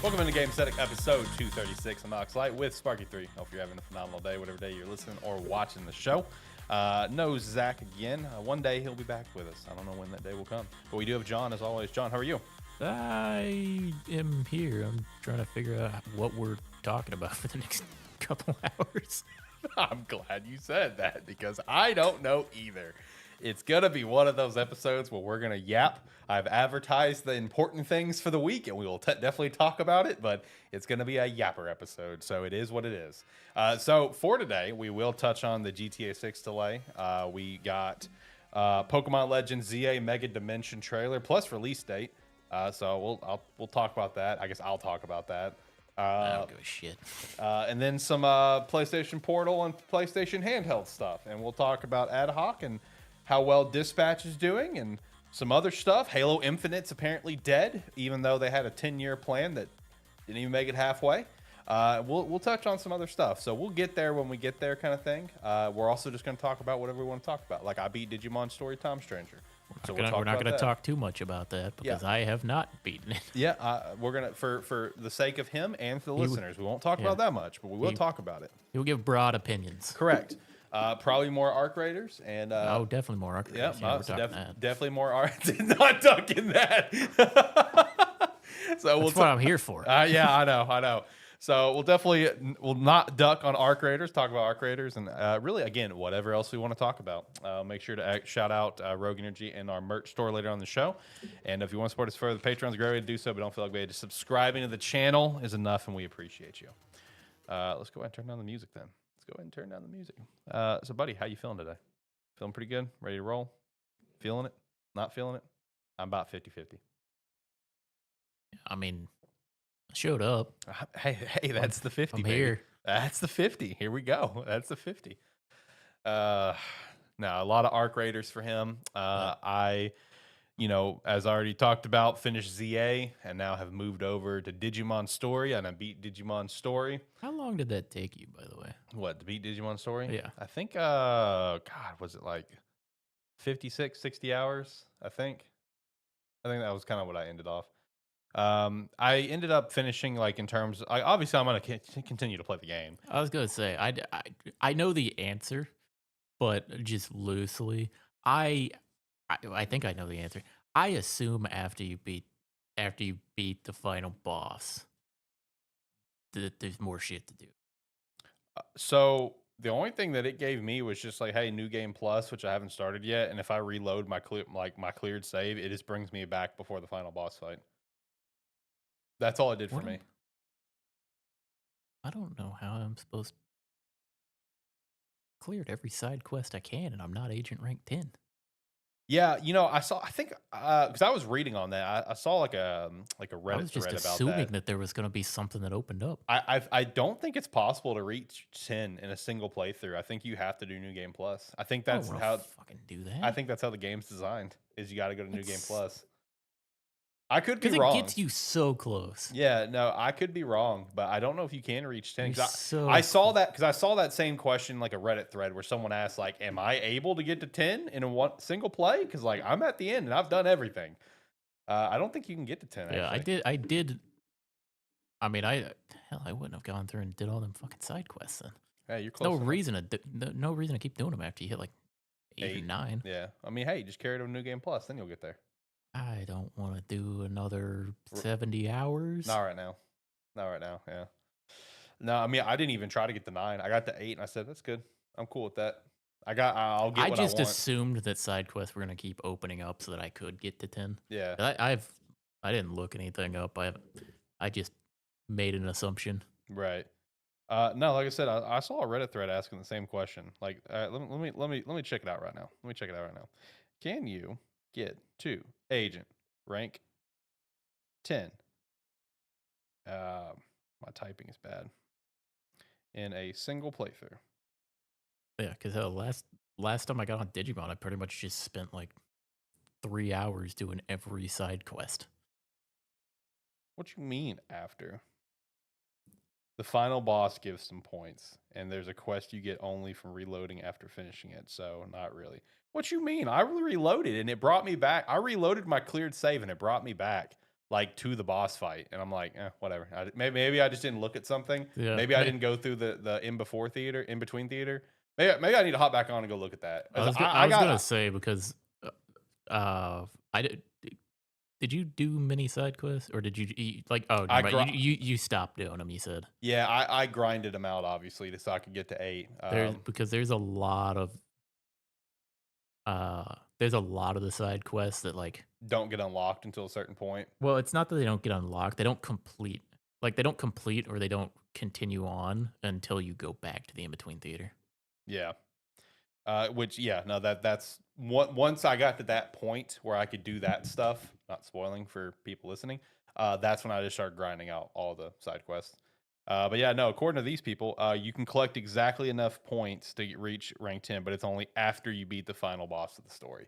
Welcome into Gamesthetic episode 236. I'm Alex Light with Sparky3. Hope you're having a phenomenal day, whatever day you're listening or watching the show. No Zach again. One day he'll be back with us. I don't know when that day will come. But we do have John as always. John, how are you? I am here. I'm trying to figure out what we're talking about for the next couple hours. I'm glad you said that because I don't know either. It's going to be one of those episodes where we're going to yap. I've advertised the important things for the week, and we will definitely talk about it, but it's going to be a yapper episode, so it is what it is. So for today, we will touch on the GTA 6 delay. We got Pokemon Legends ZA Mega Dimension trailer plus release date. So we'll talk about that. I guess I'll talk about that. I don't give a shit. And then some PlayStation Portal and PlayStation Handheld stuff, and we'll talk about Adhoc and how well Dispatch is doing, and some other stuff. Halo Infinite's apparently dead, even though they had a 10-year plan that didn't even make it halfway. We'll touch on some other stuff, so we'll get there when we get there, kind of thing. We're also just going to talk about whatever we want to talk about. Like I beat Digimon Story Time Stranger. We're not going to talk too much about that because I have not beaten it. Yeah, we're gonna for the sake of him and for the listeners, we won't talk about that much, but we will talk about it. You'll give broad opinions. Correct. Probably more Arc Raiders and definitely more Arc Raiders. Definitely more Arc. Not ducking that. So that's what I'm here for. Yeah, I know. So we'll not duck on Arc Raiders. Talk about Arc Raiders and really again whatever else we want to talk about. Make sure to shout out Rogue Energy and our merch store later on the show. And if you want to support us further, Patreon's a great way to do so. But don't feel like we had to. Subscribing to the channel is enough, and we appreciate you. Let's go ahead and turn down the music then. Go ahead and turn down the music. So, buddy, how you feeling today? Feeling pretty good? Ready to roll? Feeling it? Not feeling it? I'm about 50-50. I mean, I showed up. Hey, that's the 50. I'm baby. here. That's the 50. Here we go. That's the 50. No, a lot of Arc Raiders for him. As I already talked about, finished ZA and now have moved over to Digimon Story, and I beat Digimon Story. How long did that take you, by the way? What, to beat Digimon Story? Yeah. I think, God, was it like 56, 60 hours, I think that was kind of what I ended off. I ended up finishing, like, in terms, obviously I'm going to continue to play the game. I was going to say, I know the answer, but just loosely, I think I know the answer. I assume after you beat the final boss, that there's more shit to do. So the only thing that it gave me was just like, hey, new game plus, which I haven't started yet, and if I reload my cleared save, it just brings me back before the final boss fight. That's all it did for me. I don't know how I'm supposed to cleared every side quest I can, and I'm not agent rank 10. Yeah, I think because I was reading on that, I saw like a Reddit thread about that. I was just assuming that there was going to be something that opened up. I don't think it's possible to reach 10 in a single playthrough. I think you have to do New Game Plus. I think that's how fucking do that. I think that's how the game's designed. Is you got to go to New Game Plus. I could be wrong. It gets you so close. Yeah, no, I could be wrong, but I don't know if you can reach 10. I saw that same question, like a Reddit thread where someone asked, like, am I able to get to 10 in a single play? Because, like, I'm at the end and I've done everything. I don't think you can get to 10, yeah, actually. I did. I mean, I wouldn't have gone through and did all them fucking side quests then. Hey, you're close. No reason to keep doing them after you hit, like, 8 or 9. Yeah. I mean, hey, just carry it to New Game Plus, then you'll get there. I don't want to do another 70 hours. Not right now, yeah. No, I mean, I didn't even try to get the 9. I got the 8, and I said, that's good. I'm cool with that. I'll get what I want. I just assumed that side quests were going to keep opening up so that I could get to 10. Yeah. I didn't look anything up. I just made an assumption. Right. No, like I said, I saw a Reddit thread asking the same question. Like, let me check it out right now. Can you get to agent rank 10? My typing is bad. In a single playthrough. Yeah, because last time I got on Digimon, I pretty much just spent like 3 hours doing every side quest. What you mean after? The final boss gives some points, and there's a quest you get only from reloading after finishing it, so not really. What you mean? I reloaded, and it brought me back. I reloaded my cleared save, and it brought me back like to the boss fight, and I'm like, whatever. Maybe I just didn't look at something. Yeah, Maybe I didn't go through the in between theater. Maybe I need to hop back on and go look at that. I was gonna say because I did. Did you do many side quests, or did like? Oh, I never gr- mind. You stopped doing them. You said yeah, I grinded them out obviously so I could get to 8. there's a lot of the side quests that like. Don't get unlocked until a certain point. Well, it's not that they don't get unlocked; they don't complete. Like they don't complete or they don't continue on until you go back to the in between theater. Yeah. Which yeah, no, that's once I got to that point where I could do that stuff, not spoiling for people listening, that's when I just started grinding out all the side quests. But yeah, no, according to these people, you can collect exactly enough points to reach rank 10, but it's only after you beat the final boss of the story.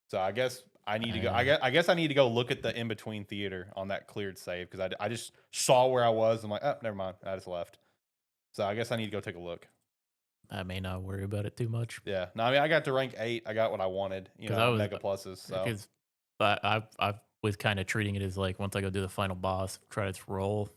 So I guess I need to go. I guess I need to go look at the in between theater on that cleared save because I just saw where I was. I'm like, oh, never mind, I just left. So I guess I need to go take a look. I may not worry about it too much. Yeah, no, I mean I got to rank 8. I got what I wanted. I was mega pluses. So because, but I was kind of treating it as like once I go do the final boss, credits roll,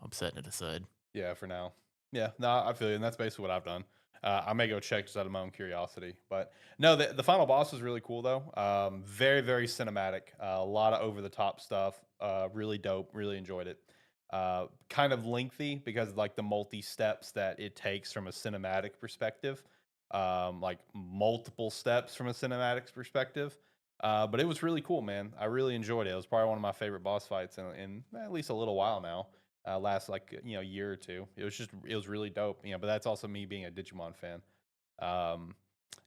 I'm setting it aside. yeah, for now. Yeah, no, I feel you, and that's basically what I've done. I may go check just out of my own curiosity, but no, the final boss was really cool though. Very very cinematic. A lot of over the top stuff. Really dope. Really enjoyed it. Kind of lengthy because like the multi steps that it takes from a cinematic perspective, like multiple steps from a cinematic perspective. But it was really cool, man. I really enjoyed it. It was probably one of my favorite boss fights in at least a little while now. Last like year or two. It was really dope. But that's also me being a Digimon fan. Um,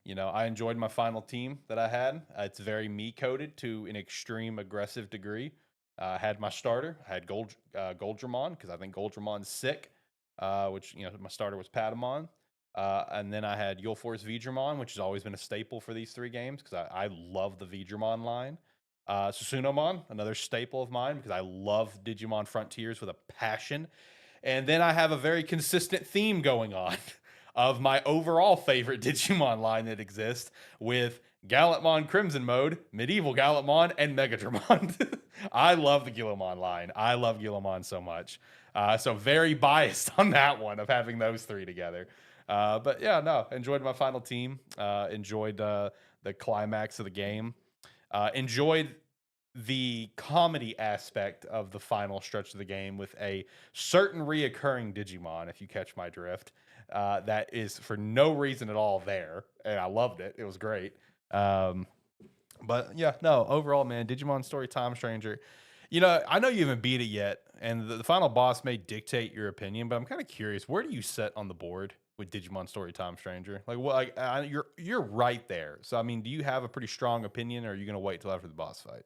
I enjoyed my final team that I had. It's very me coded to an extreme aggressive degree. I had my starter. I had Goldramon because I think Goldramon's sick. Which my starter was Patamon. And then I had Yulforce Vidramon, which has always been a staple for these 3 games because I love the Vidramon line. Susunomon, another staple of mine because I love Digimon Frontiers with a passion. And then I have a very consistent theme going on of my overall favorite Digimon line that exists with Gallantmon Crimson Mode, Medieval Gallantmon, and Megadramon. I love the Guillamon line. I love Guillamon so much. So very biased on that one of having those 3 together. But yeah, no, enjoyed my final team. Enjoyed the climax of the game. Enjoyed the comedy aspect of the final stretch of the game with a certain reoccurring Digimon, if you catch my drift, that is for no reason at all there. And I loved it. It was great. But yeah, no, overall, man, Digimon Story Time Stranger. I know you haven't beat it yet, and the final boss may dictate your opinion, but I'm kind of curious, where do you set on the board with Digimon Story Time Stranger? Like, what? Like, you're right there. So, I mean, do you have a pretty strong opinion, or are you going to wait till after the boss fight?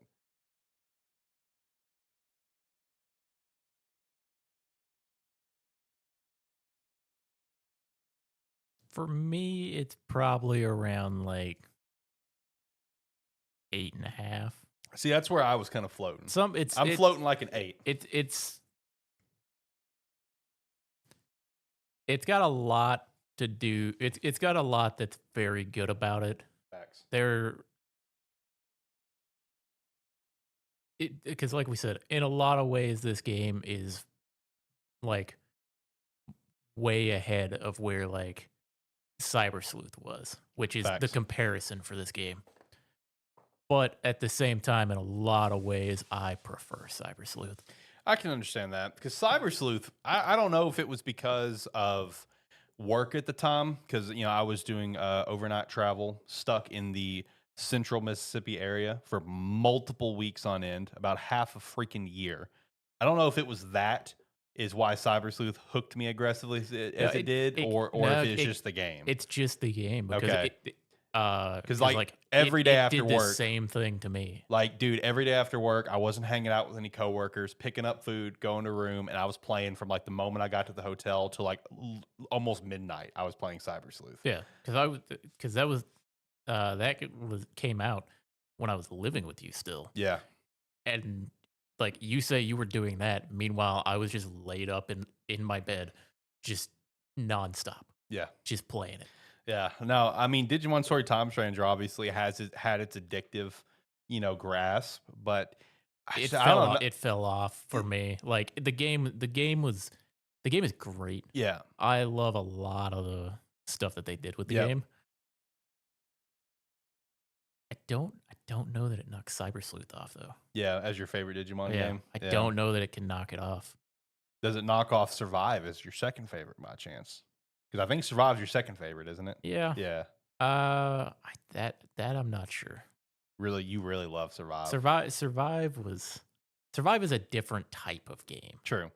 For me, it's probably around like 8.5. See, that's where I was kind of floating. I'm floating like an 8. It's got a lot to do. It's got a lot that's very good about it. Facts. Because like we said, in a lot of ways, this game is like way ahead of where like Cyber Sleuth was, which is the comparison for this game. But at the same time, in a lot of ways, I prefer Cyber Sleuth. I can understand that because Cyber Sleuth, I don't know if it was because of work at the time, because I was doing overnight travel, stuck in the central Mississippi area for multiple weeks on end, about half a freaking year. I don't know if it was that is why Cyber Sleuth hooked me aggressively as it did, or if it's just the game. It's just the game. Because okay. Because like every day after did work, the same thing to me. Like, dude, every day after work, I wasn't hanging out with any coworkers, picking up food, going to room, and I was playing from like the moment I got to the hotel to like almost midnight. I was playing Cyber Sleuth. Yeah, because that came out when I was living with you still. Yeah, and like you say, you were doing that. Meanwhile, I was just laid up in my bed, just nonstop. Yeah, just playing it. Yeah, no, I mean, Digimon Story Time Stranger obviously had its addictive, grasp, but it I fell don't off, know. it fell off for me. Like the game is great. Yeah. I love a lot of the stuff that they did with the Yep. game. I don't know that it knocks Cyber Sleuth off though. Yeah. As your favorite Digimon Yeah, game. I Yeah. don't know that it can knock it off. Does it knock off Survive as your second favorite by chance? Because I think Survive's your second favorite, isn't it? Yeah. Yeah. That I'm not sure. Really, you really love Survive. Survive is a different type of game. True.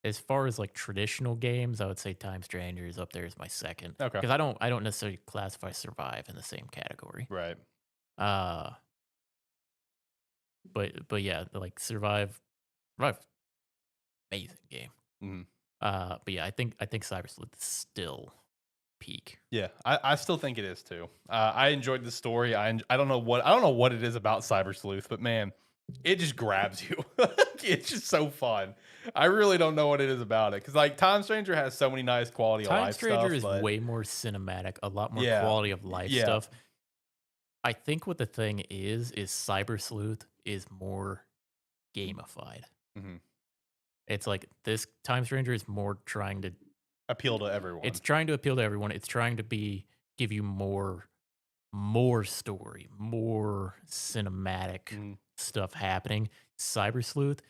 As far as like traditional games, I would say Time Stranger is up there as my second. Okay. Because I don't necessarily classify Survive in the same category. Right. Uh but yeah, like Survive, amazing game. Mhm. But yeah, I think Cyber Sleuth is still peak. Yeah, I still think it is too. I enjoyed the story. I don't know what it is about Cyber Sleuth, but man, it just grabs you. It's just so fun. I really don't know what it is about it because like Time Stranger has so many nice quality of Time life Stranger stuff, is but way more cinematic, a lot more yeah, quality of life yeah, stuff. I think what the thing is Cyber Sleuth is more gamified. hmm It's like this Time Stranger is more trying to appeal to everyone. it's trying to appeal to everyone. It's trying to give you more story, more cinematic Mhm. stuff happening. Cyber Sleuth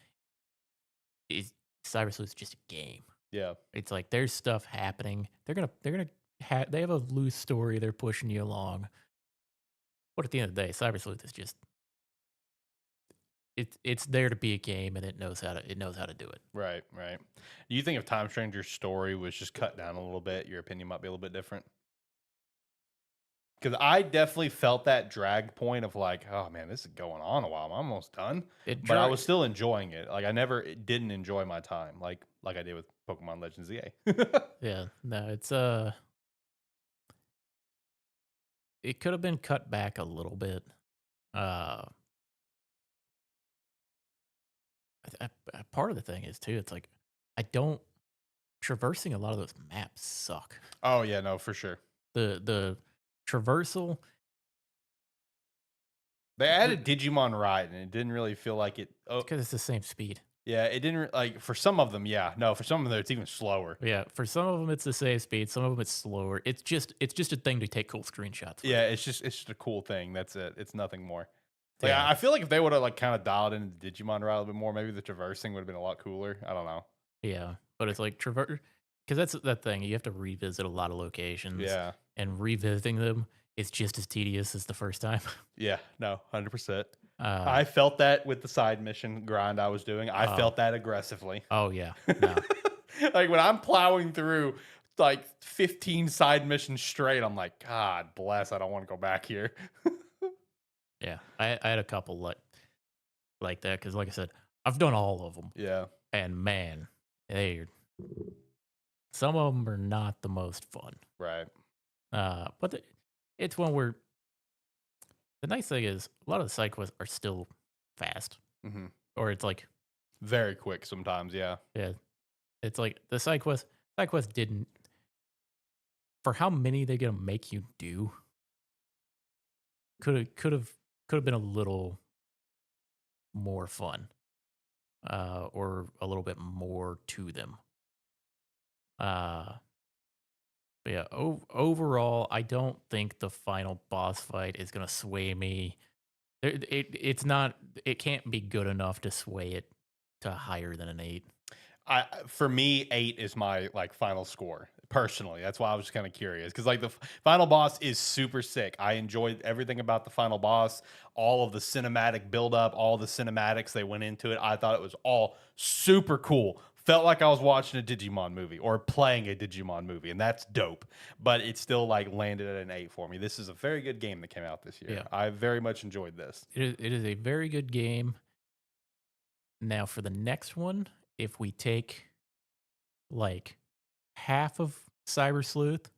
is Cyber Sleuth is just a game. Yeah, It's like there's stuff happening. They have a loose story. They're pushing you along. But at the end of the day, Cyber Sleuth is just it's there to be a game, and it knows how to do it. right, right. Do you think if Time Stranger's story was just cut down a little bit, your opinion might be a little bit different? Because I definitely felt that drag point of like, oh man, this is going on a while. I'm almost done, It but I drag, was still enjoying it. Like I never didn't enjoy my time, like I did with Pokemon Legends ZA. yeah, no, it could have been cut back a little bit. Uh, Part of the thing is too. It's like I don't traversing a lot of those maps suck. Oh yeah, no, for sure. The traversal, They added Digimon Ride, and it didn't really feel like it. Oh, because it's the same speed. yeah, it didn't like for some of them. Yeah, no, for some of them it's even slower. Yeah, for some of them it's the same speed. Some of them it's slower. It's just a thing to take cool screenshots. With. Yeah, it's just a cool thing. That's it. It's nothing more. Like Yeah. I feel like if they would have like kind of dialed into Digimon Ride a little bit more, maybe the traversing would have been a lot cooler. I don't know. Yeah, but it's like traverse because that's that thing. You have to revisit a lot of locations. Yeah, And revisiting them is just as tedious as the first time. yeah, no, 100%. Uh, I felt that with the side mission grind I was doing. I Oh. felt that aggressively. oh yeah, no, Like when I'm plowing through like 15 side missions straight, I'm like, God bless, I don't want to go back here. yeah. I had a couple like that because, like I said, I've done all of them, Yeah, and man, they some of them are not the most fun. right. But it's one where the nice thing is a lot of the side quests are still fast, hmm or it's like Very quick sometimes. Yeah, yeah, it's like the side quest didn't for how many they're gonna make you do. Could have been a little more fun, or a little bit more to them. Uh, but yeah, overall, I don't think the final boss fight is gonna sway me. It's not. It can't be good enough to sway it to higher than an 8. for me, 8 is my like final score personally. That's why I was just kind of curious because like the final boss is super sick. I enjoyed everything about the final boss, all of the cinematic buildup, all the cinematics they went into it. I thought it was all super cool. Felt like I was watching a Digimon movie or playing a Digimon movie, and that's dope. But it still like landed at an 8 for me. This is a very good game that came out this year. Yeah. I very much enjoyed this. It is a very good game. Now for the next one, if we take like half of Cyber Sleuth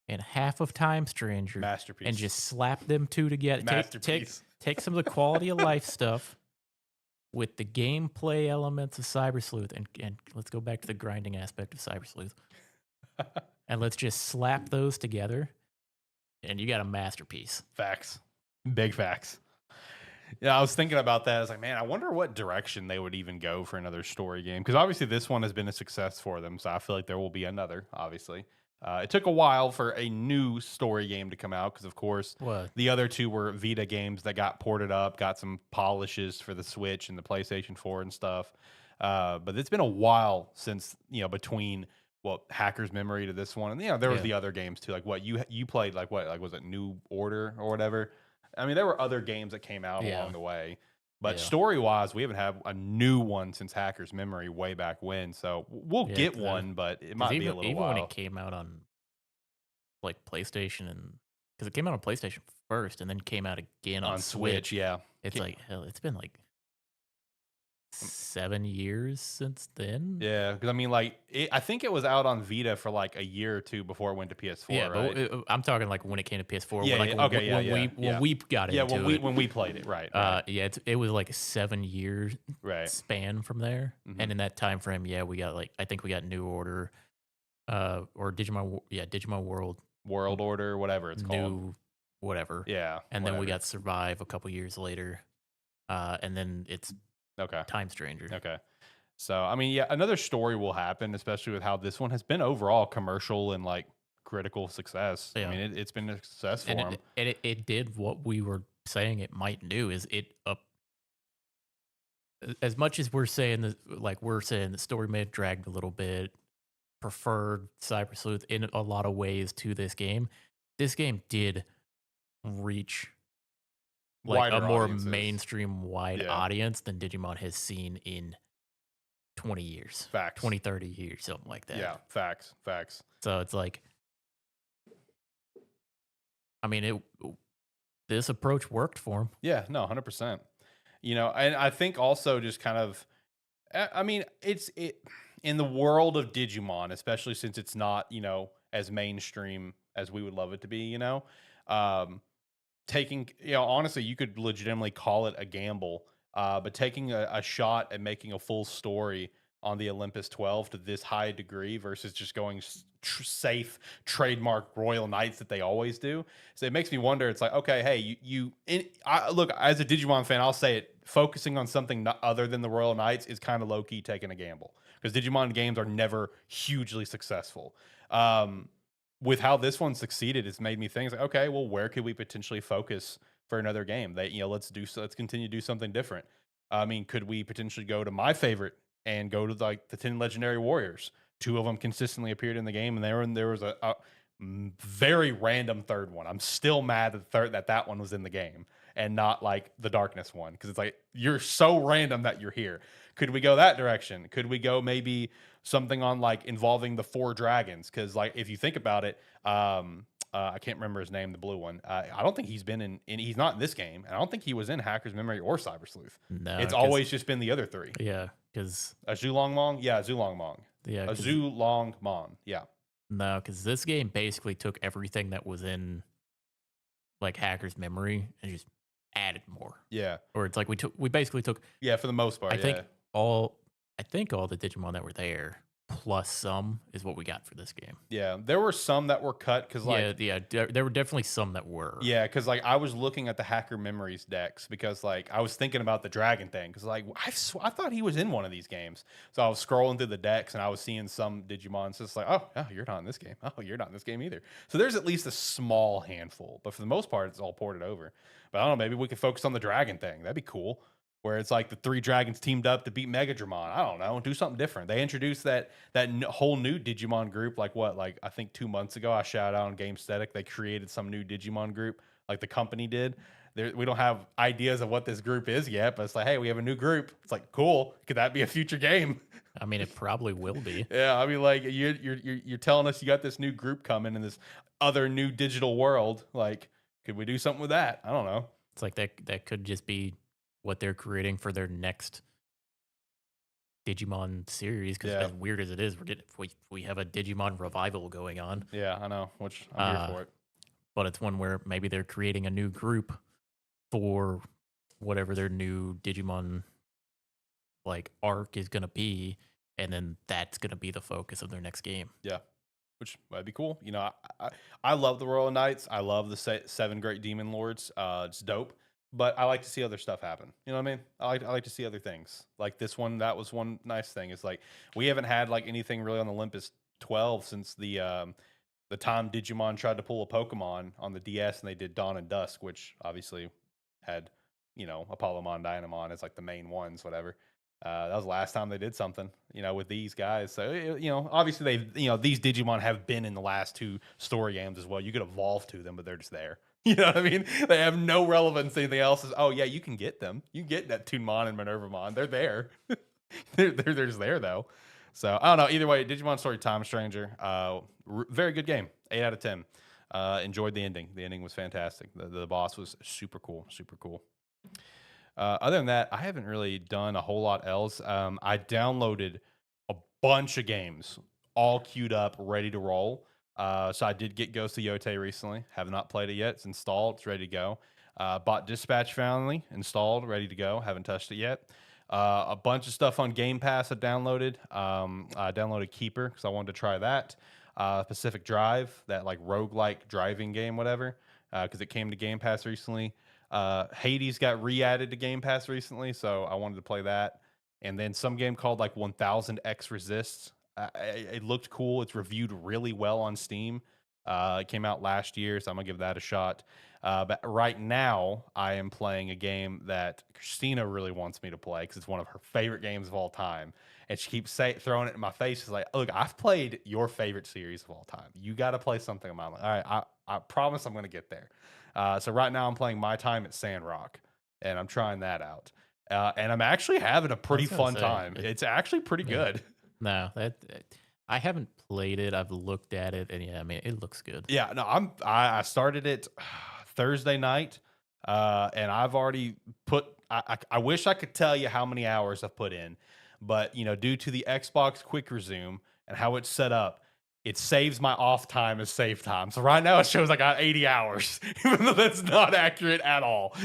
and half of Time Stranger Masterpiece. and just slap them two together, Masterpiece. take some of the quality of life stuff with the gameplay elements of Cyber Sleuth, and let's go back to the grinding aspect of Cyber Sleuth, and let's just slap those together, and you got a masterpiece. Facts. Big facts. Yeah, I was thinking about that. I was like, man, I wonder what direction they would even go for another story game. Because obviously this one has been a success for them. So I feel like there will be another, obviously. It took a while for a new story game to come out because, of course, What? the other two were Vita games that got ported up, got some polishes for the Switch and the PlayStation 4 and stuff. But it's been a while since, between what Hacker's Memory to this one. And, there was Yeah. the other games too. Like what you played, like what, like was it New Order or whatever? I mean, there were other games that came out Yeah. along the way, but Yeah. story wise, we haven't had a new one since Hacker's Memory way back when. So we'll Yeah. get one, but it might be a little Even when it while came out on like PlayStation, and because it came out on PlayStation first and then came out again on on Switch. Switch, Yeah, it's like hell. It's been like 7 years since then. yeah. Because I mean, like, I think it was out on Vita for like a year or two before it went to PS4. Yeah, right? but I'm talking like when it came to PS4. Yeah, Like yeah, okay, yeah, when yeah, when we got yeah. into When we played it, right? yeah, it was like a 7 year Right. span from there, Mhm. and in that time frame, yeah, we got like I think we got New Order, or Digimon World, World Order, whatever it's called. New whatever, Yeah, and then we whatever. got Survive a couple years later, and then it's Okay. Time Stranger. Okay. So, I mean, yeah, another story will happen, especially with how this one has been overall commercial and like critical success. I Yeah. mean, it's been a success for And them. it did what we were saying it might do. Is it up as much as we're saying that, like we're saying the story may have dragged a little bit, preferred Cyber Sleuth in a lot of ways to this game. This game did reach like a Wider more audiences. mainstream wide Yeah. audience than Digimon has seen in 20 years. Facts. 20, 30 years, something like that. Yeah, facts. So it's like, I mean, this approach worked for him. Yeah, no, 100%. And I think also just kind of, I mean, it in the world of Digimon, especially since it's not, as mainstream as we would love it to be, um, taking, honestly, you could legitimately call it a gamble, but taking a shot at making a full story on the Olympus 12 to this high degree versus just going safe trademark Royal Knights that they always do. So it makes me wonder. It's like, okay, hey, look, as a Digimon fan, I'll say it. Focusing on something other than the Royal Knights is kind of low key taking a gamble because Digimon games are never hugely successful. With how this one succeeded, it's made me think, like, okay, well, where could we potentially focus for another game? That let's continue to do something different. I mean, could we potentially go to my favorite and go to like the 10 Legendary Warriors? Two of them consistently appeared in the game, and there was a very random third one. I'm still mad that one was in the game and not like the Darkness one because it's like you're so random that you're here. Could we go that direction? Could we go maybe something on like involving the four dragons? Because like if you think about it, I can't remember his name, the blue one. I don't think he's been he's not in this game, and I don't think he was in Hacker's Memory or Cyber Sleuth. No, It's always just been the other three. yeah, because A Zulong Mong, yeah, Zulong Mong, yeah, a Zulong Mong, yeah. no, because this game basically took everything that was in like Hacker's Memory and just added more. Yeah. Or it's like we basically took Yeah, for the most part. I yeah. think all the Digimon that were there plus some is what we got for this game. Yeah. There were some that were cut because like there were definitely some that were. yeah, because like I was looking at the Hacker Memories decks because like I was thinking about the dragon thing because like I thought he was in one of these games. So I was scrolling through the decks and I was seeing some Digimon. So it's like, oh, you're not in this game. Oh, you're not in this game either. So there's at least a small handful, but for the most part, it's all ported over. But I don't know, maybe we could focus on the dragon thing. That'd be cool. Where it's like the three dragons teamed up to beat Megadramon. I don't know, do something different. They introduced that whole new Digimon group. Like I think 2 months ago, I shouted out on Gamesthetic. They created some new Digimon group, like the company did. We don't have ideas of what this group is yet, but it's like, hey, we have a new group. It's like, cool. Could that be a future game? I mean, it probably will be. Yeah, I mean, like you're telling us you got this new group coming in this other new digital world. Like, could we do something with that? I don't know. It's like that could just be what they're creating for their next Digimon series. Because as weird as it is, we have a Digimon revival going on. Yeah, I know. Which I'm here for it. But it's one where maybe they're creating a new group for whatever their new Digimon like arc is going to be, and then that's going to be the focus of their next game. Yeah, which might be cool. I love the Royal Knights. I love the seven great demon lords. It's dope. but I like to see other stuff happen. You know what I mean? I like to see other things. Like this one, that was one nice thing. Is like we haven't had like anything really on Olympus 12 since the time Digimon tried to pull a Pokemon on the DS and they did Dawn and Dusk, which obviously had, Apollomon, Dynamon as like the main ones, whatever. That was the last time they did something, with these guys. So, obviously these Digimon have been in the last two story games as well. You could evolve to them, but they're just there. You know what I mean? They have no relevance to anything else. Oh yeah, you can get them. You get Neptunemon and Minervamon. They're there. They're just there though. So I don't know. Either way, Digimon Story Time Stranger, very good game. 8 out of 10. Enjoyed the ending. The ending was fantastic. The boss was super cool. Super cool. Other than that, I haven't really done a whole lot else. I downloaded a bunch of games, all queued up, ready to roll. So I did get Ghost of Yotei recently. Have not played it yet. It's installed. It's ready to go. Bought Dispatch finally, installed, ready to go. Haven't touched it yet. A bunch of stuff on Game Pass I downloaded. I downloaded Keeper because I wanted to try that. Pacific Drive, that like roguelike driving game, whatever, because it came to Game Pass recently. Hades got re-added to Game Pass recently, so I wanted to play that. And then some game called like 1000X Resists. It looked cool. It's reviewed really well on Steam. It came out last year, so I'm gonna give that a shot. But right now, I am playing a game that Christina really wants me to play because it's one of her favorite games of all time, and she keeps throwing it in my face. She's like, "Look, I've played your favorite series of all time. You got to play something of mine." Like, all right, I promise I'm gonna get there. So right now, I'm playing My Time at Sandrock, and I'm trying that out. And I'm actually having a pretty fun time. It's actually pretty good. No, I haven't played it. I've looked at it, and yeah, I mean, it looks good. Yeah, no, I started it Thursday night, and I've already put. I wish I could tell you how many hours I've put in, but due to the Xbox Quick Resume and how it's set up, it saves my off time as save time. So right now it shows I got 80 hours, even though that's not accurate at all.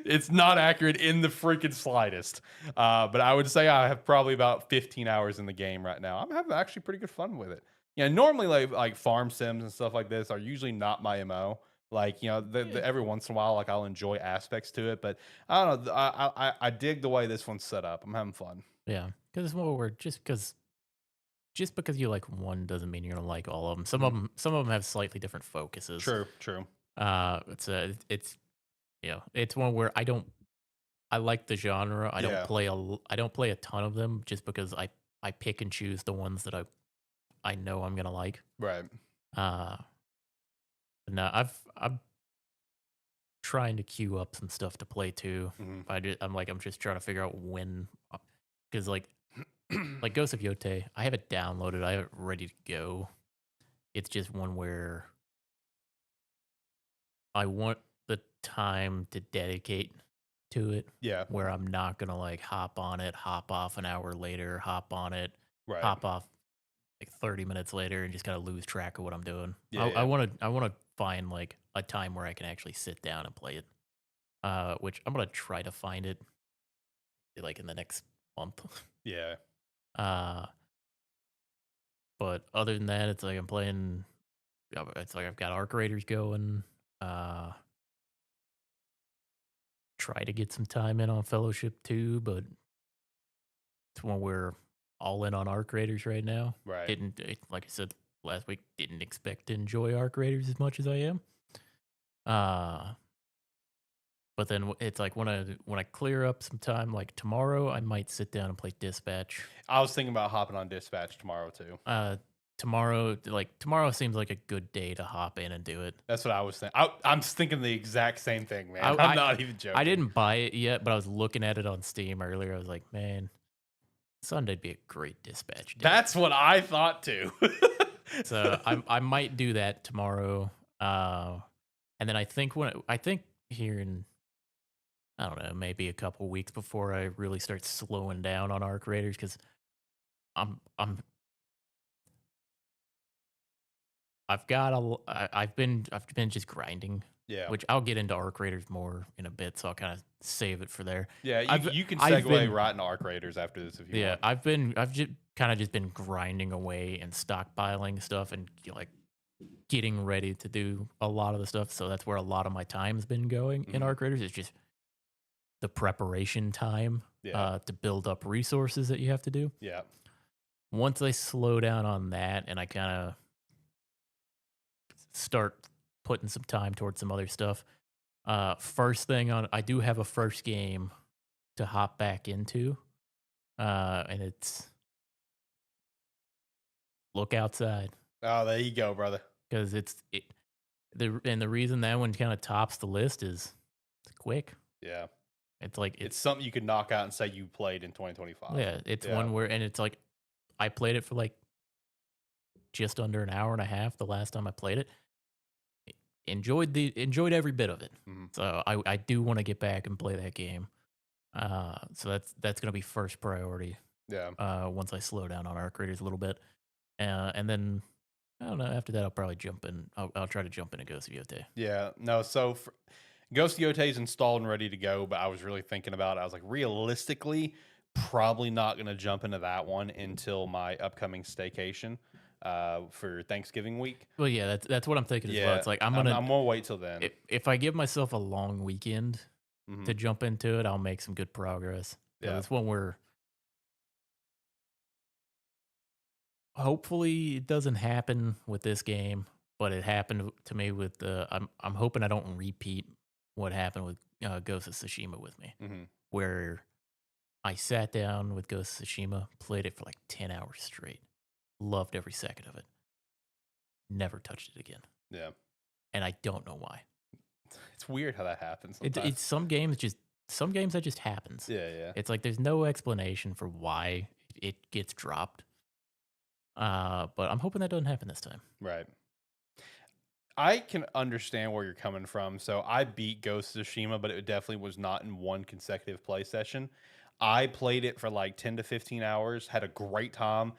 It's not accurate in the freaking slightest. But I would say I have probably about 15 hours in the game right now. I'm having actually pretty good fun with it. Normally like farm sims and stuff like this are usually not my MO. Like, every once in a while, like I'll enjoy aspects to it, but I don't know. I dig the way this one's set up. I'm having fun. Yeah, because it's more where just because you like one doesn't mean you're gonna like all of them. Some of them have slightly different focuses. True. It's one where I like the genre. I don't play a ton of them just because I pick and choose the ones that I know I'm gonna like. Right. No, I'm trying to queue up some stuff to play too. I'm just trying to figure out when, because like Ghost of Yotei, I have it downloaded. I have it ready to go. It's just one where I want the time to dedicate to it. Yeah. Where I'm not gonna like hop on it, hop off an hour later, hop on it, Right. hop off like 30 minutes later, and just kind of lose track of what I'm doing. Yeah, I want to find like a time where I can actually sit down and play it. Which I'm gonna try to find it like in the next month. Yeah. But other than that, it's like I'm playing. It's like I've got Arc Raiders going. Try to get some time in on Fellowship too, but it's one where all in on Arc Raiders right now. Right. Like I said last week, didn't expect to enjoy Arc Raiders as much as I am. But then it's like when I clear up some time, like tomorrow, I might sit down and play Dispatch. I was thinking about hopping on Dispatch tomorrow too. Tomorrow seems like a good day to hop in and do it. That's what I was thinking. I'm thinking the exact same thing, man. I'm not even joking. I didn't buy it yet, but I was looking at it on Steam earlier. I was like, man, Sunday'd be a great Dispatch day. That's what I thought too. So I might do that tomorrow. And then I think here in, I don't know, maybe a couple weeks before I really start slowing down on Arc Raiders, because I've been just grinding. Yeah. Which I'll get into Arc Raiders more in a bit, so I'll kind of save it for there. Yeah, you can segue right into Arc Raiders after this if you want. Yeah, I've just been grinding away and stockpiling stuff and like getting ready to do a lot of the stuff. So that's where a lot of my time's been going in Arc Raiders. It's just the preparation time Yeah. to build up resources that you have to do. Yeah. Once I slow down on that and I kind of start putting some time towards some other stuff, first thing on, I do have a first game to hop back into, and it's Look Outside, Oh, there you go, brother. because the reason that one kind of tops the list is it's quick. Yeah. It's like It's something you could knock out and say you played in 2025. yeah, it's Yeah. one where, and it's like I played it for like just under an hour and a half the last time I played it. Enjoyed every bit of it. Mhm. So I do want to get back and play that game. So that's gonna be first priority. Yeah. Once I slow down on Arc Raiders a little bit, and then I don't know. After that, I'll probably jump in. I'll try to jump into Ghost of Yotei. Yeah. No, so Ghost of Yotei is installed and ready to go, but I was really thinking about it. I was like, realistically, probably not going to jump into that one until my upcoming staycation for Thanksgiving week. Well, yeah, that's what I'm thinking as well. Yeah. It's like I'm gonna wait till then. if I give myself a long weekend Mhm. to jump into it, I'll make some good progress. Yeah. It's one where hopefully it doesn't happen with this game, but it happened to me with the. I'm hoping I don't repeat what happened with Ghost of Tsushima with me, Mhm. where I sat down with Ghost of Tsushima, played it for like 10 hours straight, loved every second of it, never touched it again, Yeah. and I don't know why. It's weird how that happens It's sometimes. some games that just happens. Yeah. Yeah. It's like there's no explanation for why it gets dropped. But I'm hoping that doesn't happen this time. Right. I can understand where you're coming from. So I beat Ghost of Tsushima, but it definitely was not in one consecutive play session. I played it for like 10 to 15 hours, had a great time,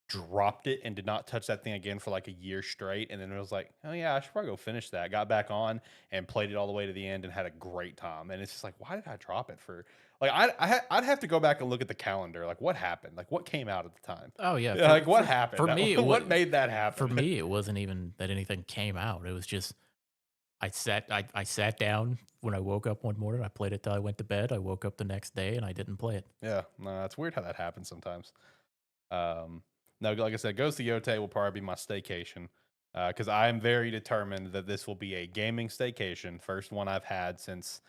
dropped it, and did not touch that thing again for like a year straight. And then it was like, oh yeah, I should probably go finish that. Got back on and played it all the way to the end and had a great time. And it's just like, why did I drop it for? Like I'd have to go back and look at the calendar. Like what happened? Like what came out at the time? Oh yeah, Yeah, like what happened? for me, What made that happen? for me, it wasn't even that anything came out. It was just I sat down when I woke up one morning. I played it till I went to bed. I woke up the next day and I didn't play it. Yeah, no, it's weird how that happens sometimes. No, like I said, Ghost of Yotei will probably be my staycation because I am very determined that this will be a gaming staycation. First one I've had since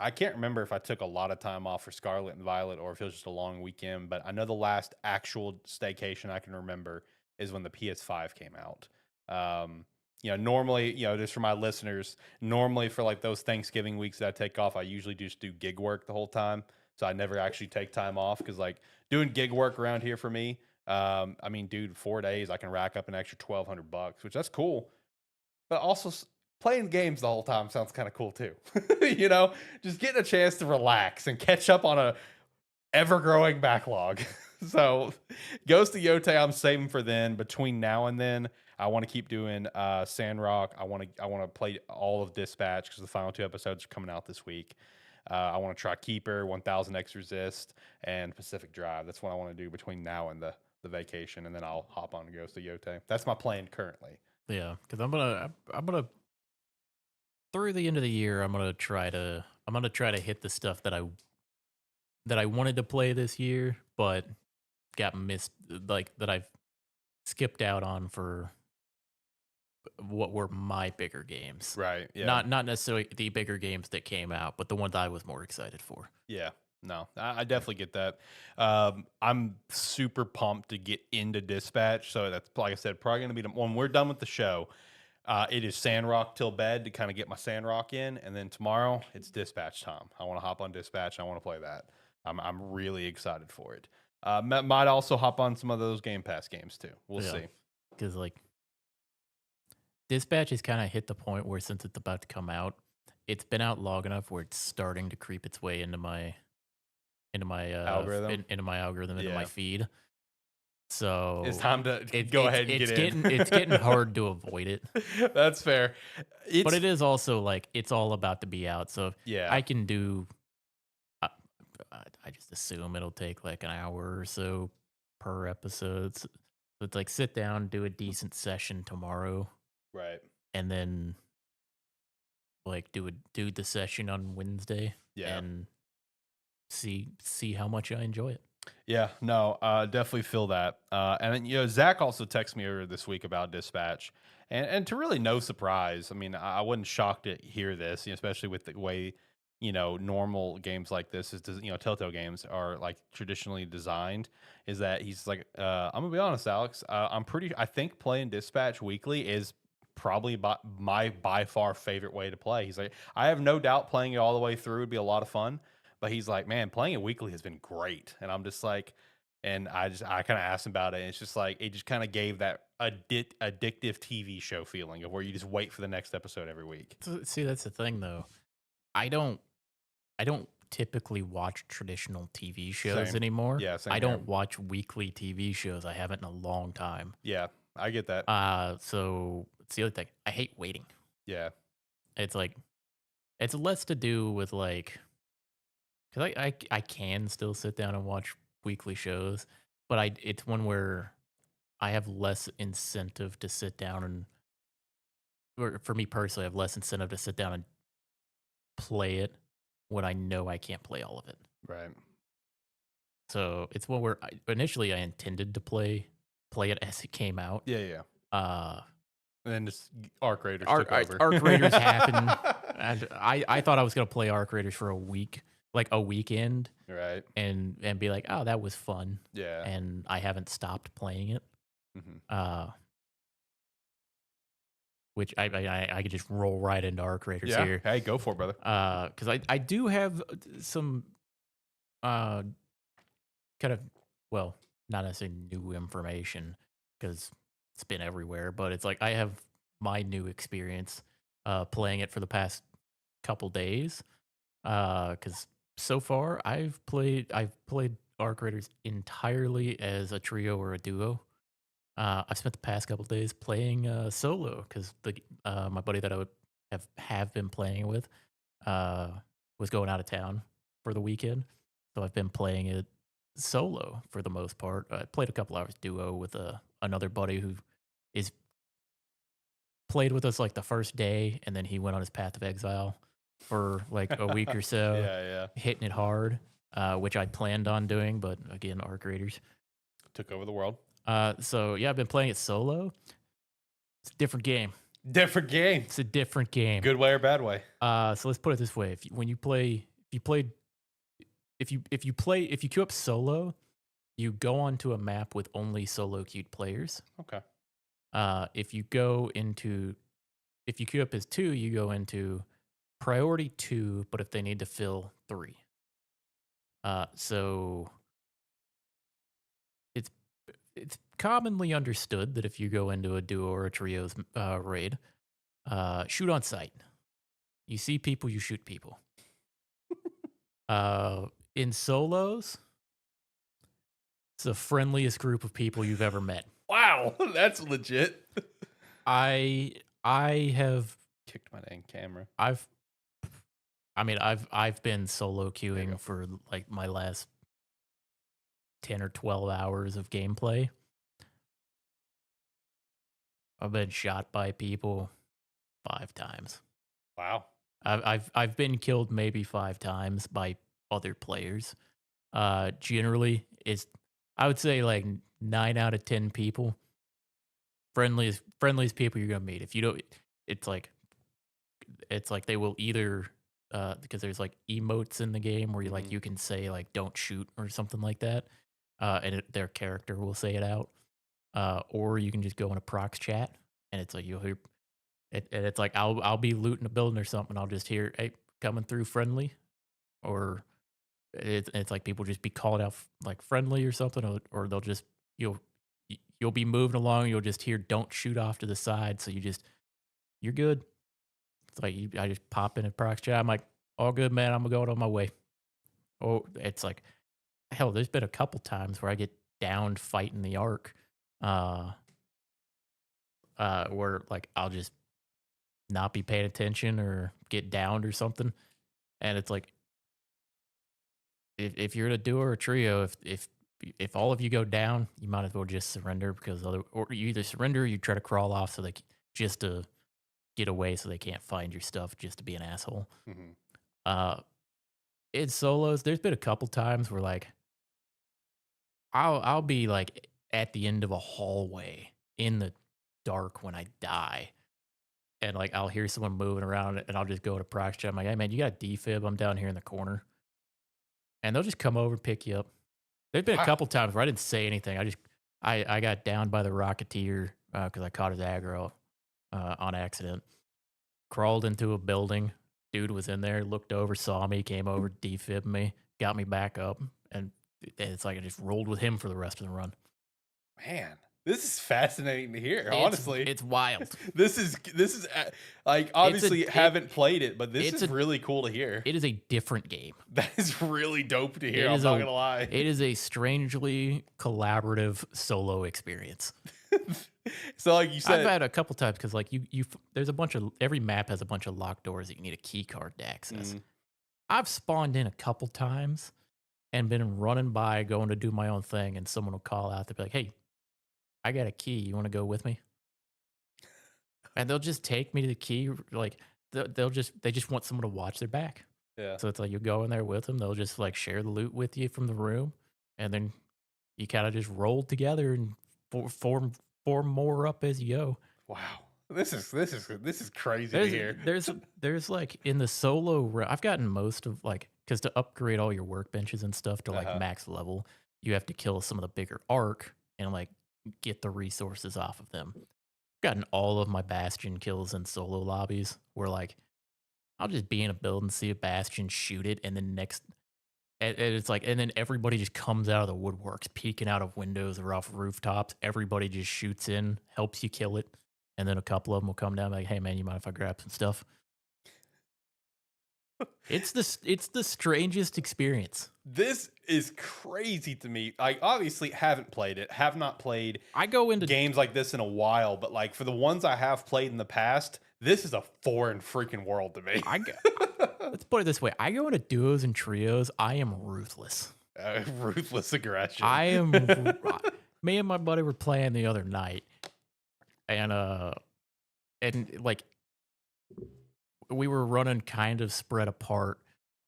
I can't remember if I took a lot of time off for Scarlet and Violet or if it was just a long weekend, but I know the last actual staycation I can remember is when the PS5 came out. Normally, just for my listeners, normally for like those Thanksgiving weeks that I take off, I usually just do gig work the whole time. So I never actually take time off because like doing gig work around here for me, I mean, dude, 4 days I can rack up an extra $1,200, which that's cool. But also playing games the whole time sounds kind of cool too. Just getting a chance to relax and catch up on a ever growing backlog. So Ghost of Yotei I'm saving for then. Between now and then, I want to keep doing Sandrock. I want to play all of Dispatch because the final 2 episodes are coming out this week. I want to try Keeper, 1000 X Resist, and Pacific Drive. That's what I want to do between now and the vacation, and then I'll hop on Ghost of Yotei. That's my plan currently. Yeah, because I'm gonna through the end of the year, I'm gonna try to hit the stuff that I wanted to play this year, but got missed, like that I've skipped out on for what were my bigger games. Right. Yeah. Not necessarily the bigger games that came out, but the ones I was more excited for. Yeah. No, I definitely get that. I'm super pumped to get into Dispatch. So that's, like I said, probably going to be when we're done with the show. It is Sandrock till bed to kind of get my Sandrock in, and then tomorrow it's Dispatch time. I want to hop on Dispatch. I want to play that. I'm really excited for it. Might also hop on some of those Game Pass games too. We'll see. Because like Dispatch has kind of hit the point where since it's about to come out, it's been out long enough where it's starting to creep its way into my algorithm, into my feed. So it's time to go ahead and get in. It's getting hard to avoid it. That's fair. But it is also like it's all about to be out. So yeah, I can do. I just assume it'll take like an hour or so per episode. So it's like sit down, do a decent session tomorrow, right, and then like do the session on Wednesday Yeah. and see how much I enjoy it. Yeah, no, definitely feel that. And then, Zach also texted me earlier this week about Dispatch, and to really no surprise, I mean, I wasn't shocked to hear this, especially with the way normal games like this Telltale games are like traditionally designed. Is that he's like, I'm gonna be honest, Alex, I think playing Dispatch weekly is probably by far favorite way to play. He's like, I have no doubt playing it all the way through would be a lot of fun. But he's like, man, playing it weekly has been great. And I'm just like, and I kind of asked him about it. And it's just like, it just kind of gave that addictive TV show feeling of where you just wait for the next episode every week. So, see, that's the thing though. I don't typically watch traditional TV shows Same. anymore. Yeah, same I here. don't watch weekly TV shows. I haven't in a long time. Yeah, I get that. So it's the other thing. I hate waiting. Yeah. It's like it's less to do with like because I can still sit down and watch weekly shows, but it's one where I have less incentive to sit down and or for me personally, I have less incentive to sit down and play it when I know I can't play all of it. Right. So it's one where initially I intended to play it as it came out. Yeah, yeah. Uh, And then just Arc Raiders Arc, took over. Arc Raiders happened, and I thought I was gonna play Arc Raiders for a week, like a weekend, Right. and be like, oh, that was fun, Yeah. and I haven't stopped playing it. Mhm. Which I could just roll right into Arc Raiders Yeah. here. Hey, go for it, brother. Because I do have some kind of, well, not necessarily new information because it's been everywhere, but it's like I have my new experience playing it for the past couple days. Because so far I've played Arc Raiders entirely as a trio or a duo. I've spent the past couple days playing solo because the my buddy that I would have been playing with uh, was going out of town for the weekend, so I've been playing it solo for the most part. I played a couple hours duo with another buddy who is played with us like the first day, and then he went on his path of exile for like a week or so, Yeah, yeah. hitting it hard, which I planned on doing, but again, Arc Raiders. Took over the world. So yeah, I've been playing it solo. It's a different game. Different game. It's a different game. Good way or bad way? So let's put it this way: if you queue up solo, you go onto a map with only solo queued players. Okay. If you queue up as 2, you go into priority 2, but if they need to fill 3. So it's commonly understood that if you go into a duo or a trios raid, shoot on sight. You see people, you shoot people. In solos, it's the friendliest group of people you've ever met. Wow, that's legit. I have Kicked my dang camera. I've been solo queuing for like my last 10 or 12 hours of gameplay. I've been shot by people 5 times. Wow. I've been killed maybe 5 times by other players. Generally, I would say like 9 out of 10 people. Friendliest people you're gonna meet. If you don't, it's like they will either because there's like emotes in the game where you can say like don't shoot or something like that, and their character will say it out, or you can just go in a prox chat and it's like you'll hear it, and it's like I'll be looting a building or something. I'll just hear hey coming through friendly, or it's like people just be called out like friendly or something, or they'll just you'll be moving along, you'll just hear don't shoot off to the side, so you're good. It's like I just pop in a prox chat. I'm like, all good, man. I'm going on my way. Oh, it's like, hell. There's been a couple times where I get downed fighting the Ark, where like I'll just not be paying attention or get downed or something, and it's like, if you're in a duo or a trio, if all of you go down, you might as well just surrender or you either surrender or you try to crawl off so just to get away so they can't find your stuff just to be an asshole. Mhm. Uh, in solos, there's been a couple times where like I'll be like at the end of a hallway in the dark when I die, and like I'll hear someone moving around, and I'll just go to prox chat. I'm like, hey man, you got a defib? I'm down here in the corner, and they'll just come over and pick you up. There's been a Wow. couple times where I didn't say anything. I got down by the Rocketeer because I caught his aggro on accident. Crawled into a building. Dude was in there, looked over, saw me, came over, defibbed me, got me back up, and it's like I just rolled with him for the rest of the run. Man, this is fascinating to hear. It's Honestly, it's wild. this is like obviously haven't played it, but this it's is a- really cool to hear. It is a different game. That is really dope to hear. It I'm is not a- gonna lie. It is a strangely collaborative solo experience. So, like you I've said, had a couple times because like there's a bunch of every map has a bunch of locked doors that you need a key card to access. Mhm. I've spawned in a couple times and been running by, going to do my own thing, and someone will call out to be like, "Hey, I got a key. You want to go with me?" And they'll just take me to the key. Like they just want someone to watch their back. yeah. So it's like you go in there with them. They'll just like share the loot with you from the room, and then you kind of just roll together and form more up as you go. Wow, this is crazy to hear. There's like in the solo, I've gotten most of like because to upgrade all your workbenches and stuff to like Uh-huh. max level, you have to kill some of the bigger arc and like get the resources off of them. Gotten all of my bastion kills in solo lobbies where like I'll just be in a building, see a bastion, shoot it, and then and it's like, and then everybody just comes out of the woodworks, peeking out of windows or off rooftops. Everybody just shoots in, helps you kill it, and then a couple of them will come down like, "Hey man, you mind if I grab some stuff?" It's the strangest experience. This is crazy to me. I obviously haven't played it. Have not played I go into games like this in a while, but like for the ones I have played in the past, this is a foreign freaking world to me. let's put it this way: I go into duos and trios. I am ruthless. Ruthless aggression. I am. Me and my buddy were playing the other night, and like we were running kind of spread apart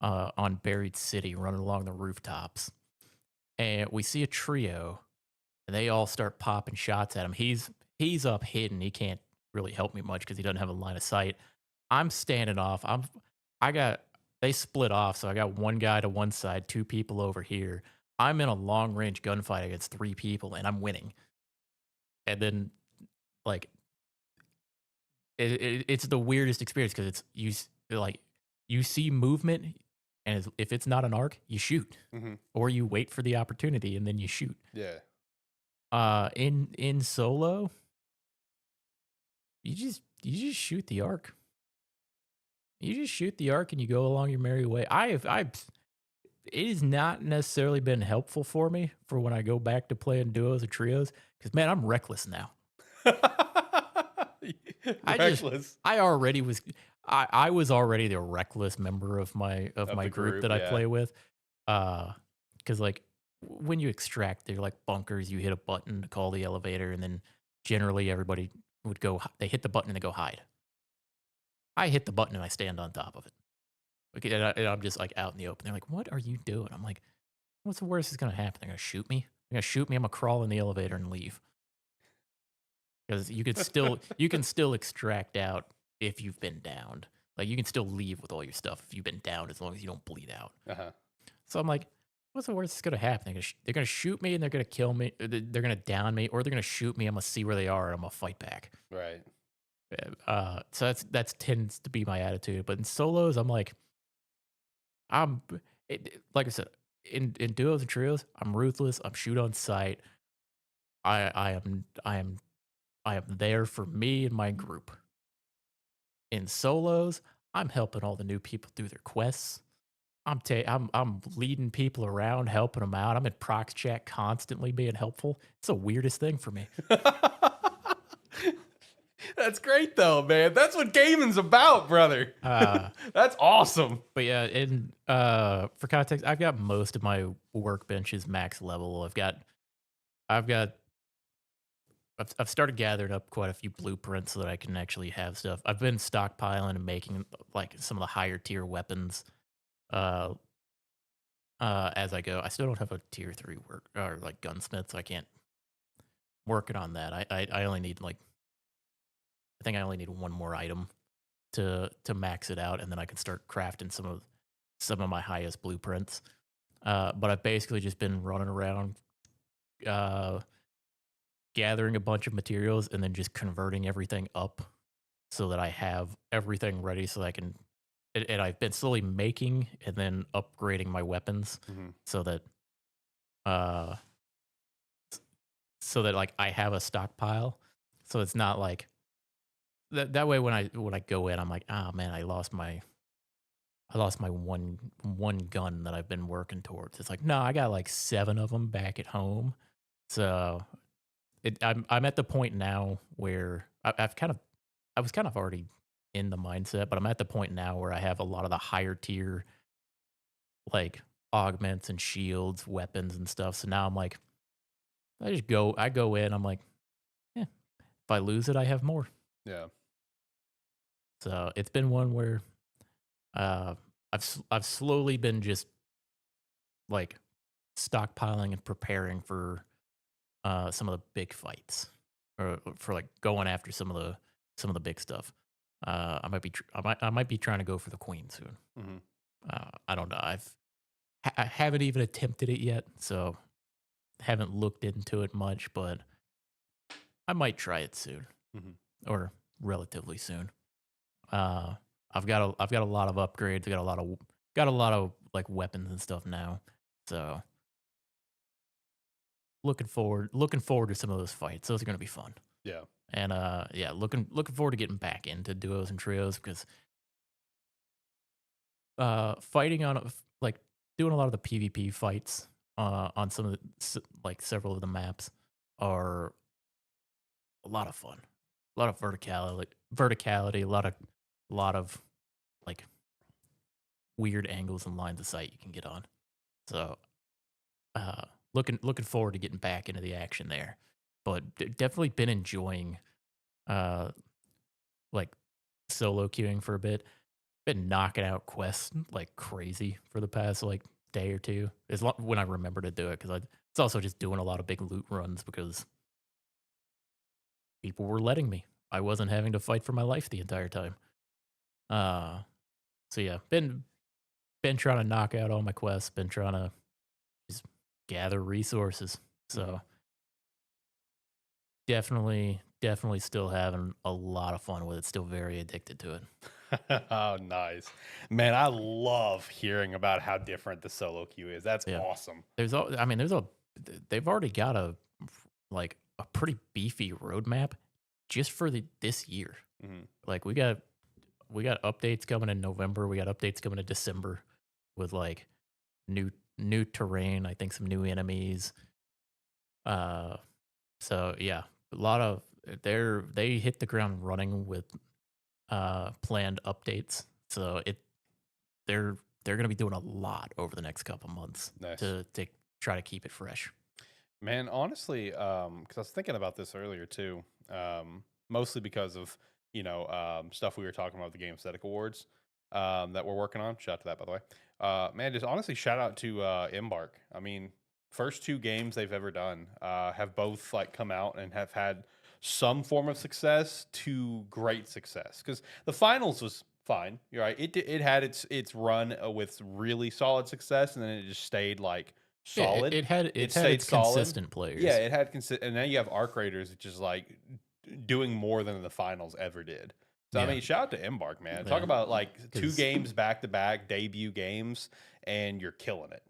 on Buried City, running along the rooftops, and we see a trio, and they all start popping shots at him. He's up hidden. He can't really help me much because he doesn't have a line of sight. I'm standing off. They split off, so I got one guy to one side, two people over here. I'm in a long range gunfight against three people, and I'm winning. And then, like, it's the weirdest experience because you see movement, and if it's not an arc, you shoot, Mhm. or you wait for the opportunity and then you shoot. Yeah. In solo, you just shoot the arc. You just shoot the arc and you go along your merry way. It has not necessarily been helpful for me for when I go back to playing duos or trios because man, I'm reckless now. Reckless. I was already the reckless member of my the group group, that I yeah. play with. Because like when you extract, they're like bunkers. You hit a button to call the elevator, and then generally everybody would go. They hit the button and they go hide. I hit the button and I stand on top of it. Okay, and I'm just like out in the open. They're like, "What are you doing?" I'm like, "What's the worst that's gonna happen? They're gonna shoot me. They're gonna shoot me. I'm gonna crawl in the elevator and leave." Because you can still extract out if you've been downed. Like you can still leave with all your stuff if you've been downed as long as you don't bleed out. Uh-huh. So I'm like, what's the worst that's gonna happen? They're gonna shoot me and they're gonna kill me. They're gonna down me, or they're gonna shoot me. I'm gonna see where they are and I'm gonna fight back. Right. So that's tends to be my attitude. But in solos, I'm like, like I said, in duos and trios, I'm ruthless. I'm shoot on sight. I am there for me and my group. In solos, I'm helping all the new people do their quests. I'm leading people around, helping them out. I'm in prox chat constantly being helpful. It's the weirdest thing for me. That's great though, man. That's what gaming's about, brother. That's awesome. But yeah, in for context, I've got most of my workbenches max level. I've got I've started gathering up quite a few blueprints so that I can actually have stuff. I've been stockpiling and making like some of the higher tier weapons uh as I go. I still don't have a tier 3 work or like gunsmith, so I can't work it on that. I only need like I think I only need one more item to max it out, and then I can start crafting some of my highest blueprints. But I've basically just been running around uh gathering a bunch of materials and then just converting everything up so that I have everything ready so that I can and I've been slowly making and then upgrading my weapons Mhm. so that uh like I have a stockpile. So it's not like that way when I go in I'm like, "Oh man, I lost my one gun that I've been working towards." It's like, "No, I got like 7 of them back at home." So I'm at the point now where I was kind of already in the mindset, but I'm at the point now where I have a lot of the higher tier like augments and shields, weapons and stuff. So now I'm like, I go in, I'm like, yeah, if I lose it, I have more. Yeah. So it's been one where uh, I've slowly been just like stockpiling and preparing for some of the big fights, or for like going after some of the big stuff. I might be trying to go for the queen soon. Mhm. I don't know. I haven't even attempted it yet, so haven't looked into it much, but I might try it soon Mhm. or relatively soon. Uh, I've got a lot of upgrades. Got a lot of like weapons and stuff now. So looking forward to some of those fights. Those are gonna be fun. Yeah. And yeah, looking forward to getting back into duos and trios because fighting on like doing a lot of the PvP fights on some of the like several of the maps are a lot of fun. A lot of verticality, a lot of like weird angles and lines of sight you can get on. So looking forward to getting back into the action there. But definitely been enjoying uh like solo queuing for a bit. Been knocking out quests like crazy for the past like day or two. When I remember to do it because it's also just doing a lot of big loot runs because people were letting me. I wasn't having to fight for my life the entire time. Uh, so yeah, been trying to knock out all my quests. Been trying to just gather resources. Mhm. So definitely still having a lot of fun with it. Still very addicted to it. Oh, nice. Man, I love hearing about how different the solo queue is. That's Yeah, awesome. I mean, they've already got like a pretty beefy roadmap just for this year. Mhm. Like we got updates coming in November. We got updates coming in December with like new terrain. I think some new enemies. Uh, so yeah, a lot of they hit the ground running with planned updates. So they're they're going to be doing a lot over the next couple months Nice. to try to keep it fresh. Man, honestly, because I was thinking about this earlier too, mostly because of stuff we were talking about with the Gamesthetic Awards that we're working on. Shout out to that, by the way. Man, just honestly, shout out to Embark. I mean, first two games they've ever done have both like come out and have had some form of success to great success. Because the finals was fine, you're right. It had its run with really solid success, and then it just stayed like Yeah, solid. It it had stayed its solid. consistent Yeah, players. it had and now you have Arc Raiders, which is like doing more than the finals ever did. So I Yeah, mean, shout out to Embark, man. Talk yeah, about like two because games back to back, debut games, and you're killing it.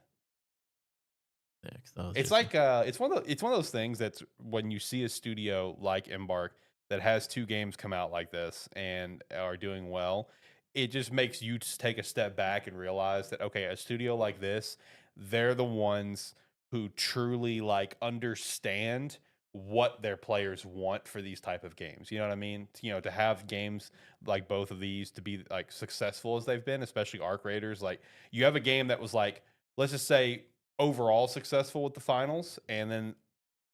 that was It's just like it's one of those things that's when you see a studio like Embark that has two games come out like this and are doing well, it just makes you just take a step back and realize that okay, a studio like this, they're the ones who truly like understand what their players want for these type of games. You know what I mean? To have games like both of these to be like successful as they've been, especially Arc Raiders, like you have a game that was like let's just say overall successful with the finals, and then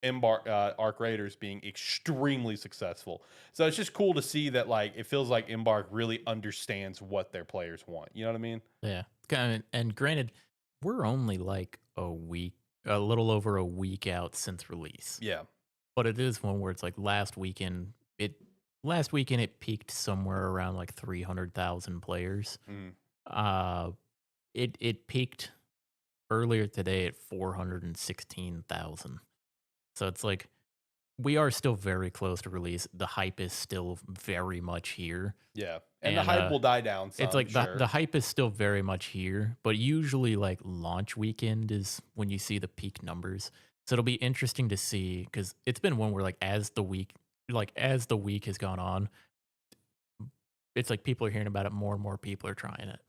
Arc Raiders being extremely successful. So it's just cool to see that like it feels like Embark really understands what their players want. You know what I mean? Yeah. And granted, we're only like a little over a week out since release. Yeah. But it is one where it's like last weekend it peaked somewhere around like 300,000 players. Mm. Uh it peaked earlier today at 416,000. So it's like we are still very close to release. The hype is still very much here. Yeah. And the hype will die down some, It's like sure. the hype is still very much here, but usually like launch weekend is when you see the peak numbers. So it'll be interesting to see because it's been one where like as the week has gone on, it's like people are hearing about it more and more people are trying it.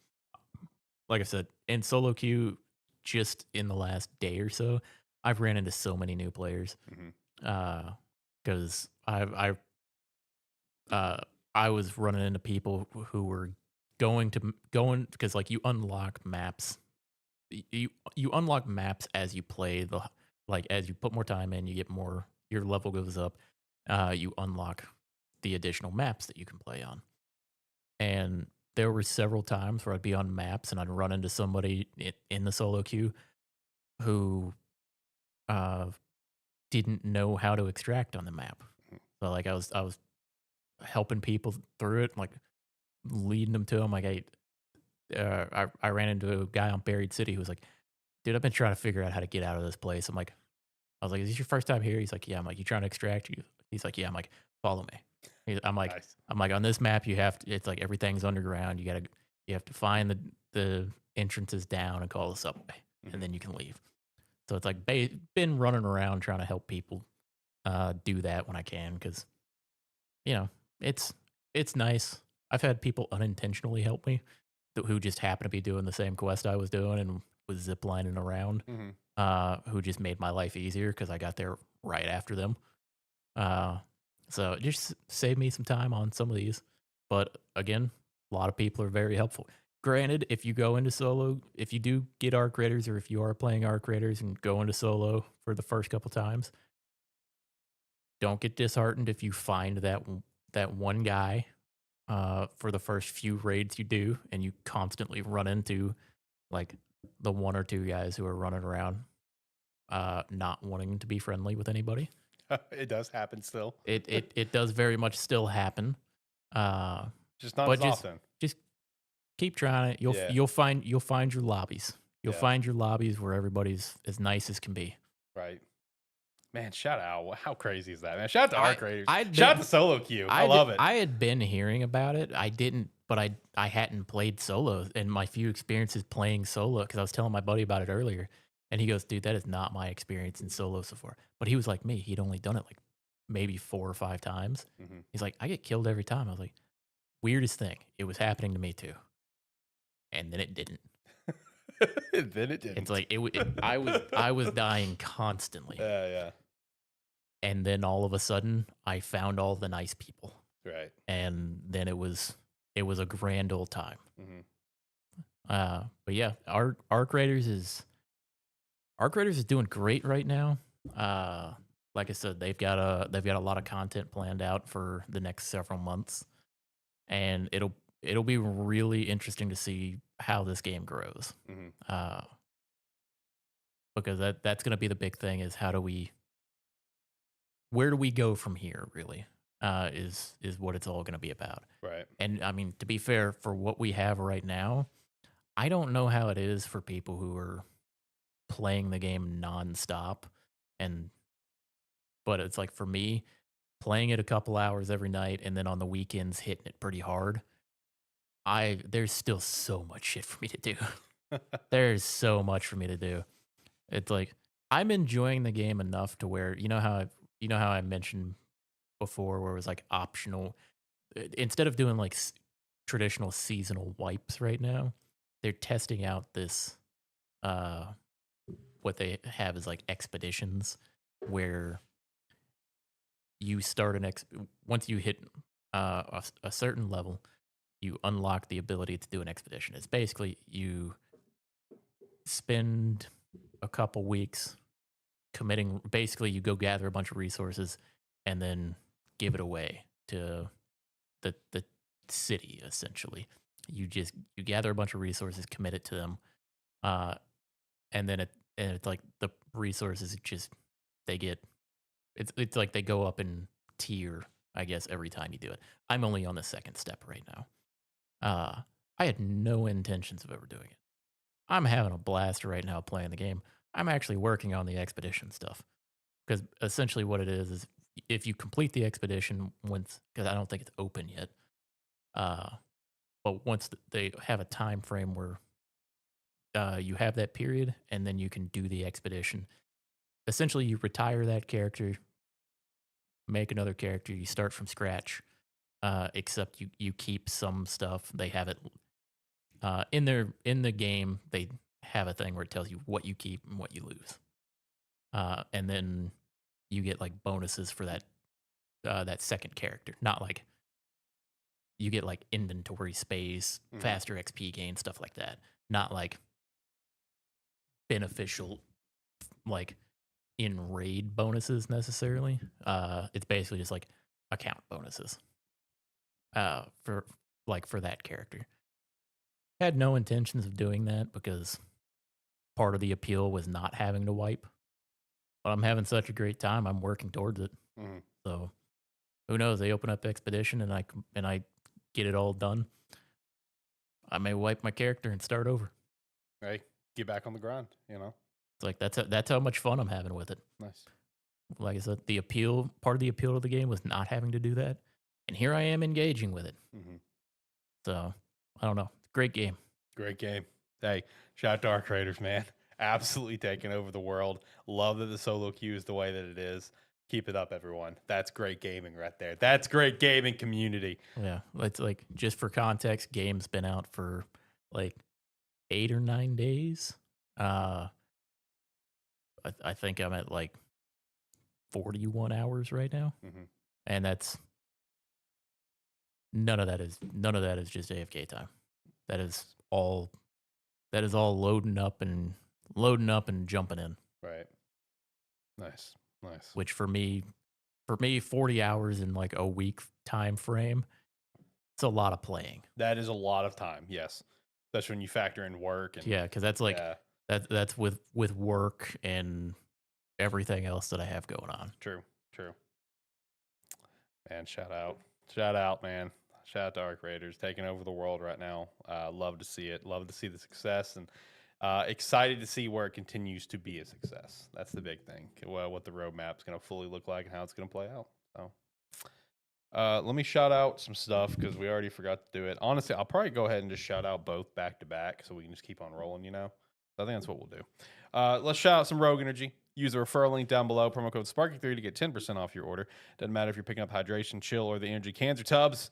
Like I said, in solo queue, just in the last day or so, I've ran into so many new players. Because I was running into people who were going because like you unlock maps, you unlock maps as you play as you put more time in, you get more, your level goes up. You unlock the additional maps that you can play on, and there were several times where I'd be on maps and I'd run into somebody in the solo queue who didn't know how to extract on the map. So like I was helping people through it, like leading them to them. Like I ran into a guy on Buried City who was like, "Dude, I've been trying to figure out how to get out of this place." I was like, "Is this your first time here?" He's like, "Yeah." I'm like, "You trying to extract?" He's like, "Yeah." I'm like, "Follow me." I'm like, Nice. on this map you have to. It's like everything's underground. You have to find the entrances down and call the subway, and then you can leave. So it's like been running around trying to help people do that when I can because it's nice. I've had people unintentionally help me who just happened to be doing the same quest I was doing and was ziplining around. Who just made my life easier because I got there right after them. So it just saved me some time on some of these. But again, a lot of people are very helpful. Granted, if you go into solo, if you do get Arc Raiders or if you are playing Arc Raiders and go into solo for the first couple times, don't get disheartened if you find that one guy for the first few raids you do and you constantly run into like the one or two guys who are running around not wanting to be friendly with anybody. It does happen still. It does very much still happen. Just not as often. Just keep trying it. You'll find your lobbies. You'll find your lobbies where everybody's as nice as can be. Right. Man, shout out. How crazy is that, man? Shout out to Arc Raiders. Shout out to solo queue. I love it. I had been hearing about it. I didn't, but I hadn't played solo in my few experiences playing solo because I was telling my buddy about it earlier. And he goes, "Dude, that is not my experience in solo so far." But he was like me. He'd only done it like maybe 4 or 5 times. He's like, "I get killed every time." I was like, weirdest thing. It was happening to me too. And then it didn't. It's like I was dying constantly. Yeah. And then all of a sudden, I found all the nice people. Right. And then it was a grand old time. But yeah, Arc Raiders is doing great right now. Like I said, they've got a lot of content planned out for the next several months, and it'll be really interesting to see how this game grows. Because that's going to be the big thing is where do we go from here really, is what it's all going to be about. Right. And I mean, to be fair, for what we have right now, I don't know how it is for people who are playing the game nonstop. But it's like for me, playing it a couple hours every night and then on the weekends hitting it pretty hard, there's still so much shit for me to do. There's so much for me to do. It's like I'm enjoying the game enough to where you know how I mentioned before where it was like optional instead of doing like traditional seasonal wipes right now, they're testing out this what they have is like expeditions where you start once you hit a certain level, you unlock the ability to do an expedition. It's basically you spend a couple weeks committing. Basically, you go gather a bunch of resources and then give it away to the city. Essentially, you gather a bunch of resources, commit it to them, and then it's like the resources just they get it's like they go up in tier, I guess, every time you do it. I'm only on the second step right now. I had no intentions of ever doing it. I'm having a blast right now playing the game. I'm actually working on the expedition stuff because essentially what it is if you complete the expedition once, because I don't think it's open yet, but once they have a time frame where you have that period and then you can do the expedition. Essentially, you retire that character, make another character, you start from scratch, except you keep some stuff. They have it in the game. They have a thing where it tells you what you keep and what you lose, and then you get like bonuses for that second character. Not like you get like inventory space, faster XP gain, stuff like that. Not like beneficial like in raid bonuses necessarily. It's basically just like account bonuses for that character. Had no intentions of doing that because part of the appeal was not having to wipe. But I'm having such a great time. I'm working towards it. So who knows? They open up Expedition and I get it all done. I may wipe my character and start over. Right, get back on the grind. You know, it's like that's how much fun I'm having with it. Nice. Like I said, part of the appeal of the game was not having to do that, and here I am engaging with it. So I don't know. Great game. Great game. Hey, shout out to our creators, man. Absolutely taking over the world. Love that the solo queue is the way that it is. Keep it up, everyone. That's great gaming right there. That's great gaming community. Yeah, it's like, just for context, game's been out for like 8 or 9 days. I think I'm at like 41 hours right now, and that's none of that is just AFK time. That is all loading up and jumping in. Right. Nice. Which for me 40 hours in like a week time frame, it's a lot of playing. That is a lot of time. Yes, especially when you factor in work and because that's like that's with work and everything else that I have going on. True. Man, shout out, man. Shout out to our creators taking over the world right now. Love to see it. Love to see the success, and excited to see where it continues to be a success. That's the big thing. Well, what the roadmap's going to fully look like and how it's going to play out. So, let me shout out some stuff because we already forgot to do it. Honestly, I'll probably go ahead and just shout out both back to back so we can just keep on rolling. I think that's what we'll do. Let's shout out some Rogue Energy. Use the referral link down below, promo code Sparky3 to get 10% off your order. Doesn't matter if you're picking up hydration, chill, or the energy cans or tubs.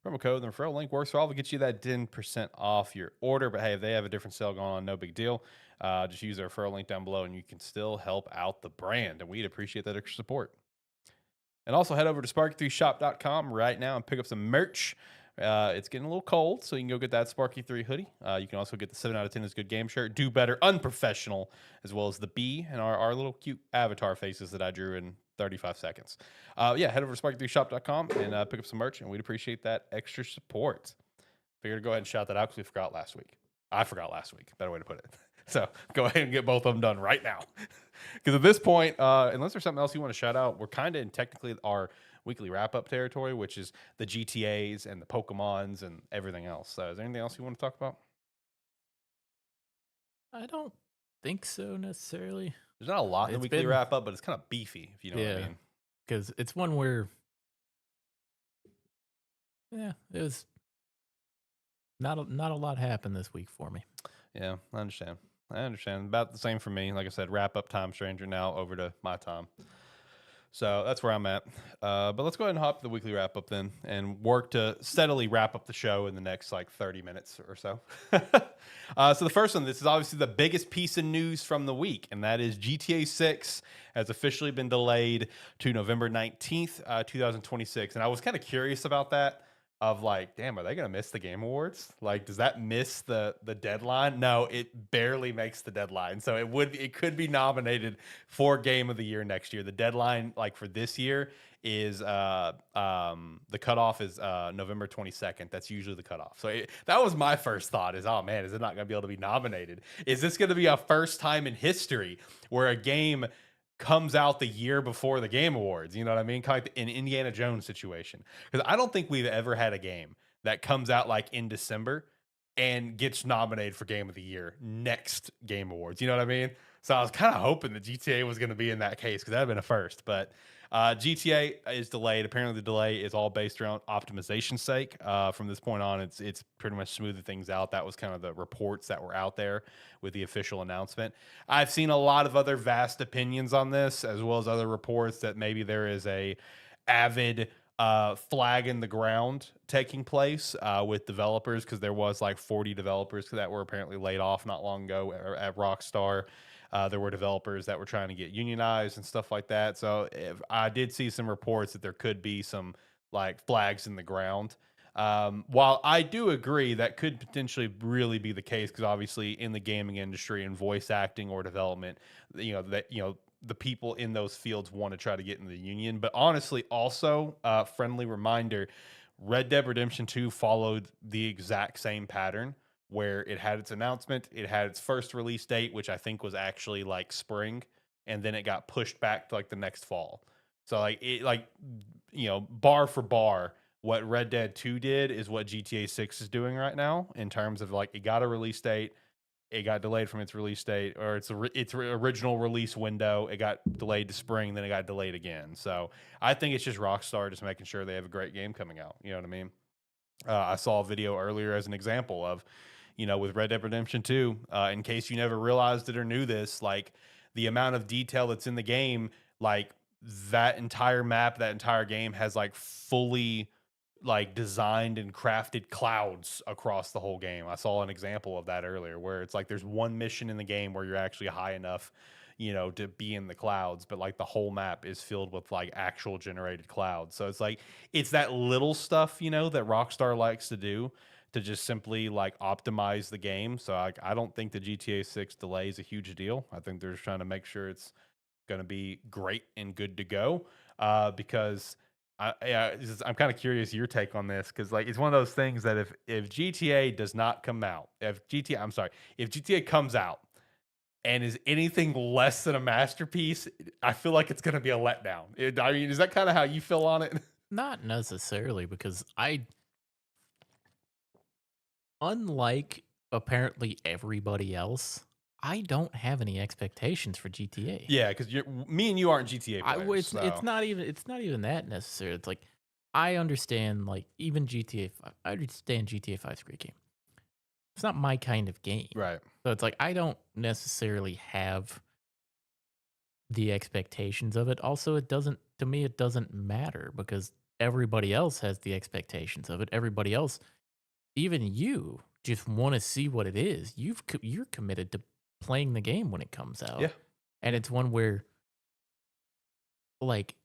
Promo code, the referral link works for all to get you that 10% off your order. But hey, if they have a different sale going on, no big deal. Just use the referral link down below and you can still help out the brand. And we'd appreciate that extra support. And also head over to sparky3shop.com right now and pick up some merch. It's getting a little cold, so you can go get that Sparky 3 hoodie. You can also get the 7 out of 10 is good game shirt, Do Better Unprofessional, as well as the bee and our little cute avatar faces that I drew in 35 seconds. Head over to sparky3shop.com and pick up some merch, and we'd appreciate that extra support. Figured to go ahead and shout that out because we forgot last week. I forgot last week. Better way to put it. So go ahead and get both of them done right now. Because at this point, unless there's something else you want to shout out, we're kind of in technically our weekly wrap-up territory, which is the GTAs and the Pokemons and everything else. So is there anything else you want to talk about? I don't think so necessarily. There's not a lot in the weekly wrap-up, but it's kind of beefy, if you know what I mean. Because it's one where, it was not a lot happened this week for me. Yeah, I understand. About the same for me. Like I said, wrap-up time, stranger, now over to my time. So that's where I'm at. But let's go ahead and hop to the weekly wrap up then and work to steadily wrap up the show in the next like 30 minutes or so. So the first one, this is obviously the biggest piece of news from the week, and that is GTA 6 has officially been delayed to November 19th, 2026. And I was kind of curious about that. of like, damn, are they gonna miss the Game Awards? Like, does that miss the deadline? No, it barely makes the deadline. So it could be nominated for Game of the Year next year. The deadline, like for this year, is the cutoff is November 22nd. That's usually the cutoff. So that was my first thought is, oh man, is it not gonna be able to be nominated? Is this gonna be a first time in history where a game comes out the year before the Game Awards? You know what I mean? Kind of like an Indiana Jones situation. Because I don't think we've ever had a game that comes out like in December and gets nominated for Game of the Year next Game Awards. You know what I mean? So I was kind of hoping that GTA was going to be in that case because that would have been a first. But GTA is delayed. Apparently, the delay is all based around optimization sake. From this point on, it's pretty much smoothing things out. That was kind of the reports that were out there with the official announcement. I've seen a lot of other vast opinions on this, as well as other reports that maybe there is a avid flag in the ground taking place with developers, because there was like 40 developers that were apparently laid off not long ago at Rockstar. There were developers that were trying to get unionized and stuff like that. So I did see some reports that there could be some like flags in the ground. While I do agree that could potentially really be the case, because obviously in the gaming industry and voice acting or development, the people in those fields want to try to get in the union. But honestly, also friendly reminder, Red Dead Redemption 2 followed the exact same pattern where it had its announcement, it had its first release date, which I think was actually like spring, and then it got pushed back to like the next fall. So bar for bar, what Red Dead 2 did is what GTA 6 is doing right now, in terms of like, it got a release date, it got delayed from its release date, or its original release window. It got delayed to spring, then it got delayed again. So I think it's just Rockstar just making sure they have a great game coming out. You know what I mean? I saw a video earlier as an example of, with Red Dead Redemption 2, in case you never realized it or knew this, like the amount of detail that's in the game, like that entire map, that entire game has like fully like designed and crafted clouds across the whole game. I saw an example of that earlier where it's like there's one mission in the game where you're actually high enough, to be in the clouds, but like the whole map is filled with like actual generated clouds. So it's like, it's that little stuff, that Rockstar likes to do to just simply like optimize the game. So I don't think the GTA 6 delay is a huge deal. I think they're just trying to make sure it's going to be great and good to go. Because I'm kind of curious your take on this, because like it's one of those things that if GTA does not come out, if GTA comes out and is anything less than a masterpiece, I feel like it's going to be a letdown. I mean, is that kind of how you feel on it? Not necessarily, because unlike apparently everybody else, I don't have any expectations for GTA. Yeah, because me and you aren't GTA players. It's not even that necessary. It's like, I understand, like, even GTA 5. I understand GTA 5 is a great game. It's not my kind of game. Right. So it's like, I don't necessarily have the expectations of it. Also, to me, it doesn't matter, because everybody else has the expectations of it. Everybody else, even you, just want to see what it is. You're committed to playing the game when it comes out. Yeah. And it's one where, like,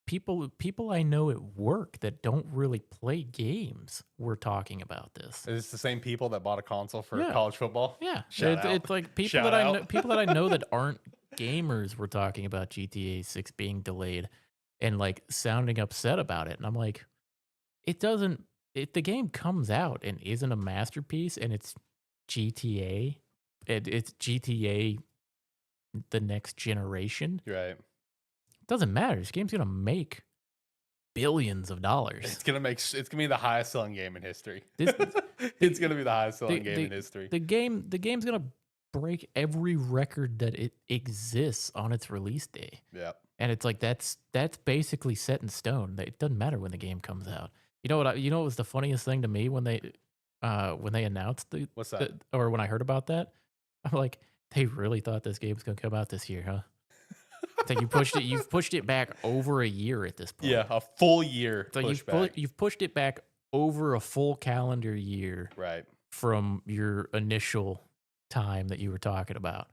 people I know at work that don't really play games were talking about this. Is this the same people that bought a console for Yeah. college football? Yeah. Shout out. It's like people Shout that out. I know that aren't gamers were talking about GTA 6 being delayed and like sounding upset about it. And I'm like, if the game comes out and isn't a masterpiece and it's GTA, it's GTA the next generation, Right. it doesn't matter. This game's gonna make billions of dollars. It's gonna be the highest selling game in history. This- It's gonna be the highest selling game in history. The game's gonna break every record that it exists on its release day. Yeah. And it's like, that's basically set in stone. It doesn't matter when the game comes out. You know what was the funniest thing to me when they announced What's that? or when I heard about that? I'm like, they really thought this game was gonna come out this year, huh? It's like, you've pushed it back over a year at this point. Yeah, a full year. So pushback. you've pushed it back over a full calendar year Right. from your initial time that you were talking about.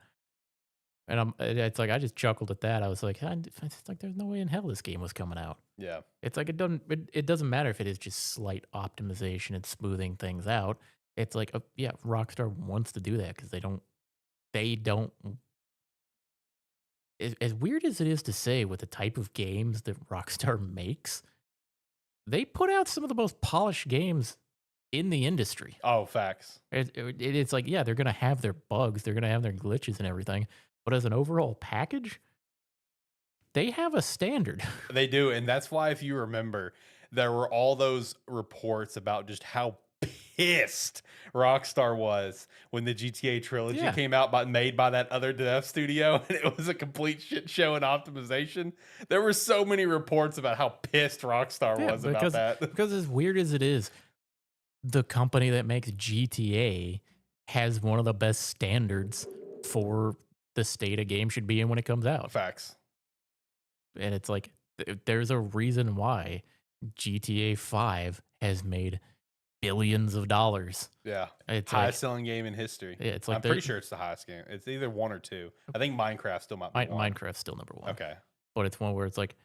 And it's like, I just chuckled at that. I was like, it's like, there's no way in hell this game was coming out. Yeah. It's like it doesn't matter if it is just slight optimization and smoothing things out. It's like, yeah, Rockstar wants to do that because they don't as weird as it is to say with the type of games that Rockstar makes, they put out some of the most polished games in the industry. Oh, facts. It's like, yeah, they're gonna have their bugs, they're gonna have their glitches and everything, but as an overall package, they have a standard. They do, and that's why if you remember, there were all those reports about just how pissed Rockstar was when the GTA trilogy Yeah. came out, made by that other dev studio, and it was a complete shit show in optimization. There were so many reports about how pissed Rockstar Yeah, was about that. because as weird as it is, the company that makes GTA has one of the best standards for the state a game should be in when it comes out. Facts. And it's like there's a reason why GTA 5 has made billions of dollars. Yeah. It's Highest selling game in history. yeah, it's like I'm pretty sure it's the highest game. It's either 1 or 2. I think Minecraft still might be 1. Minecraft's still number 1. Okay. But it's one where it's like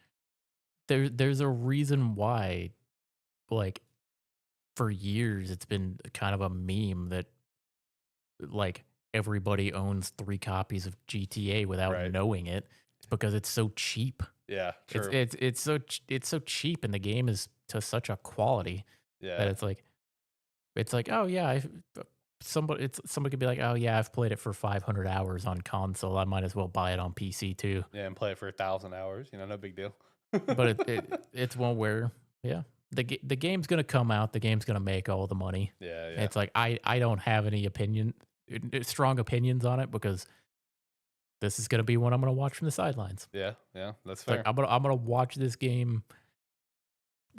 there's a reason why, like, for years it's been kind of a meme that, like, everybody owns 3 copies of GTA without Right. knowing it. It's because it's so cheap. Yeah, It's true. it's so cheap, and the game is to such a quality that Yeah. it's like, oh yeah, somebody could be like, oh yeah, I've played it for 500 hours on console. I might as well buy it on PC too. Yeah, and play it for 1,000 hours. You know, no big deal. But it's one where, yeah, the game's gonna come out, the game's gonna make all the money. Yeah, And yeah. it's like I don't have any strong opinions on it because this is gonna be one I'm gonna watch from the sidelines. Yeah, yeah, that's It's like fair. I'm gonna watch this game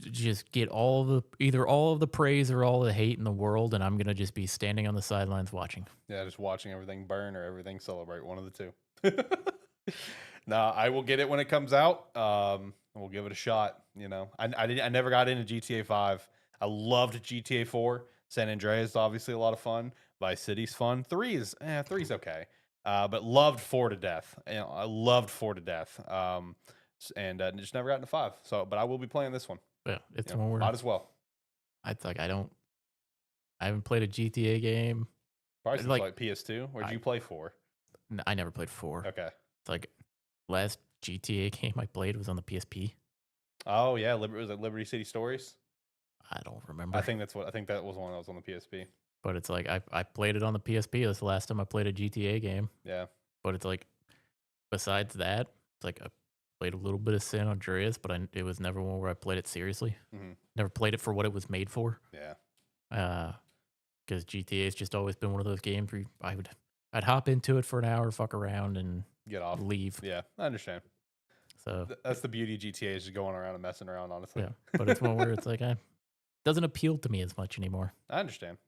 just get either all of the praise or all the hate in the world, and I'm gonna just be standing on the sidelines watching. Yeah, just watching everything burn or everything celebrate, one of the two. No, I will get it when it comes out. And we'll give it a shot. You know, I never got into GTA 5. I loved GTA 4. San Andreas is obviously a lot of fun. Vice City's fun. Three's okay. But loved 4 to death. You know, I loved 4 to death. And just never got into 5. So, but I will be playing this one. Yeah, it's You know, one where might as well. I haven't played a GTA game. Probably since like, like PS2. Where'd I- you play 4? I never played 4. Okay. It's like last GTA game I played was on the PSP. Oh yeah, was it Liberty City Stories? I don't remember. I think that was one that was on the PSP. But it's like I played it on the PSP. That's the last time I played a GTA game. Yeah. But it's like, besides that, it's like I played a little bit of San Andreas, but it was never one where I played it seriously. Mhm. Never played it for what it was made for. Yeah. Because GTA has just always been one of those games where I'd hop into it for an hour, fuck around, and Get off. leave. Yeah, I understand. So That's the beauty of GTA is just going around and messing around, honestly. yeah, but it's one where it's like doesn't appeal to me as much anymore. I understand.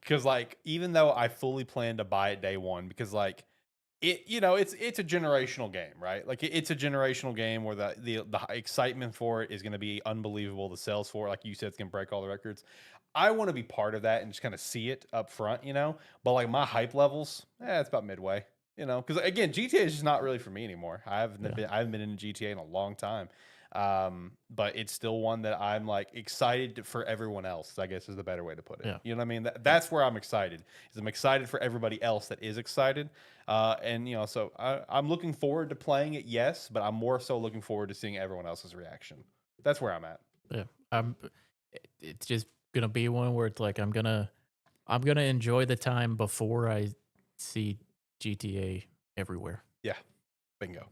Because like, even though I fully plan to buy it day one, because like it, you know, it's a generational game, right? Like it's a generational game where the excitement for it is going to be unbelievable. The sales for it, like you said, it's going to break all the records. I want to be part of that and just kind of see it up front, you know. But like my hype levels, it's about midway, you know. Because again, GTA is just not really for me anymore. I haven't been in GTA in a long time. But it's still one that I'm like excited for everyone else, I guess is the better way to put it. Yeah. You know what I mean? That's where I'm excited. Is I'm excited for everybody else that is excited. And you know, so I'm looking forward to playing it, yes, but I'm more so looking forward to seeing everyone else's reaction. That's where I'm at. Yeah, it's just gonna be one where it's like I'm gonna enjoy the time before I see GTA everywhere. Yeah. Bingo.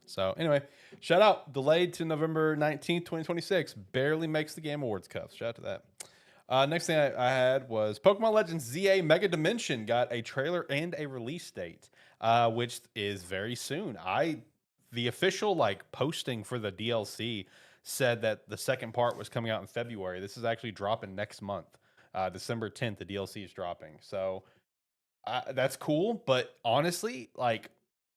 So anyway, shout out. Delayed to November 19th, 2026. Barely makes the Game Awards cuffs. Shout out to that. Next thing I had was Pokemon Legends ZA Mega Dimension got a trailer and a release date, which is very soon. The official like posting for the DLC said that the second part was coming out in February. This is actually dropping next month. December 10th, the DLC is dropping. So that's cool. But honestly, like,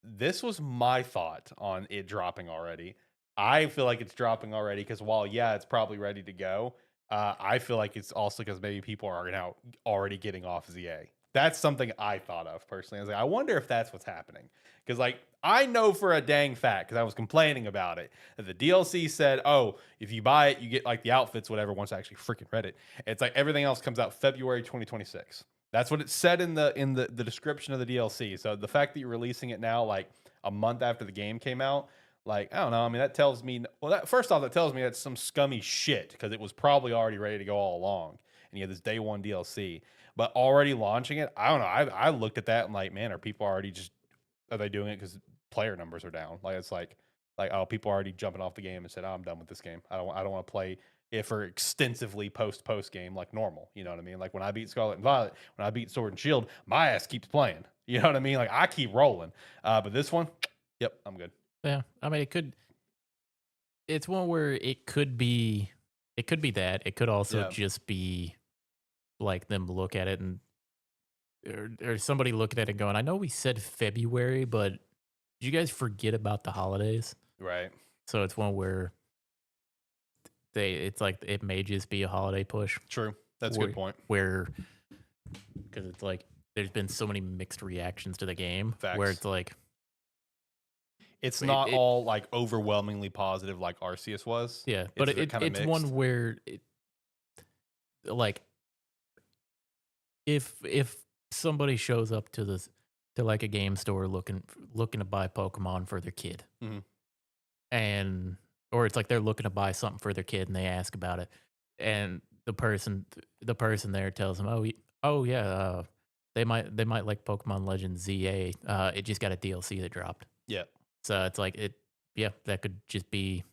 this was my thought on it dropping already. I feel like it's dropping already because while, yeah, it's probably ready to go, I feel like it's also because maybe people are now already getting off ZA. That's something I thought of personally. I was like, I wonder if that's what's happening. Because, like, I know for a dang fact, because I was complaining about it, that the DLC said, oh, if you buy it, you get like the outfits, whatever, once I actually freaking read it. It's like everything else comes out February 2026. That's what it said in the description of the DLC. So the fact that you're releasing it now, like a month after the game came out, like, I don't know. I mean, that tells me, well, that first off, that tells me that's some scummy shit because it was probably already ready to go all along. And you had this day one DLC, but already launching it, I don't know. I looked at that and like, man, are people already just, are they doing it because player numbers are down? Like, it's like, oh, people are already jumping off the game and said, oh, I'm done with this game. I don't want to play it for extensively post game like normal. You know what I mean? Like when I beat Scarlet and Violet, when I beat Sword and Shield, my ass keeps playing. You know what I mean? Like I keep rolling. But this one, yep, I'm good. Yeah, I mean, it's one where it could be that. It could also Yeah. just be like them look at it and or somebody looking at it going, I know we said February, but did you guys forget about the holidays? Right. So it's one where it's like it may just be a holiday push. True. That's a good point. Where because it's like there's been so many mixed reactions to the game Facts. where it's like it's not all like overwhelmingly positive like Arceus was. Yeah, but it's one where like if somebody shows up to like a game store looking to buy Pokemon for their kid, and or it's like they're looking to buy something for their kid and they ask about it, and the person there tells them, oh yeah, they might like Pokemon Legends ZA. It just got a DLC that dropped. Yeah. So it's like that could just be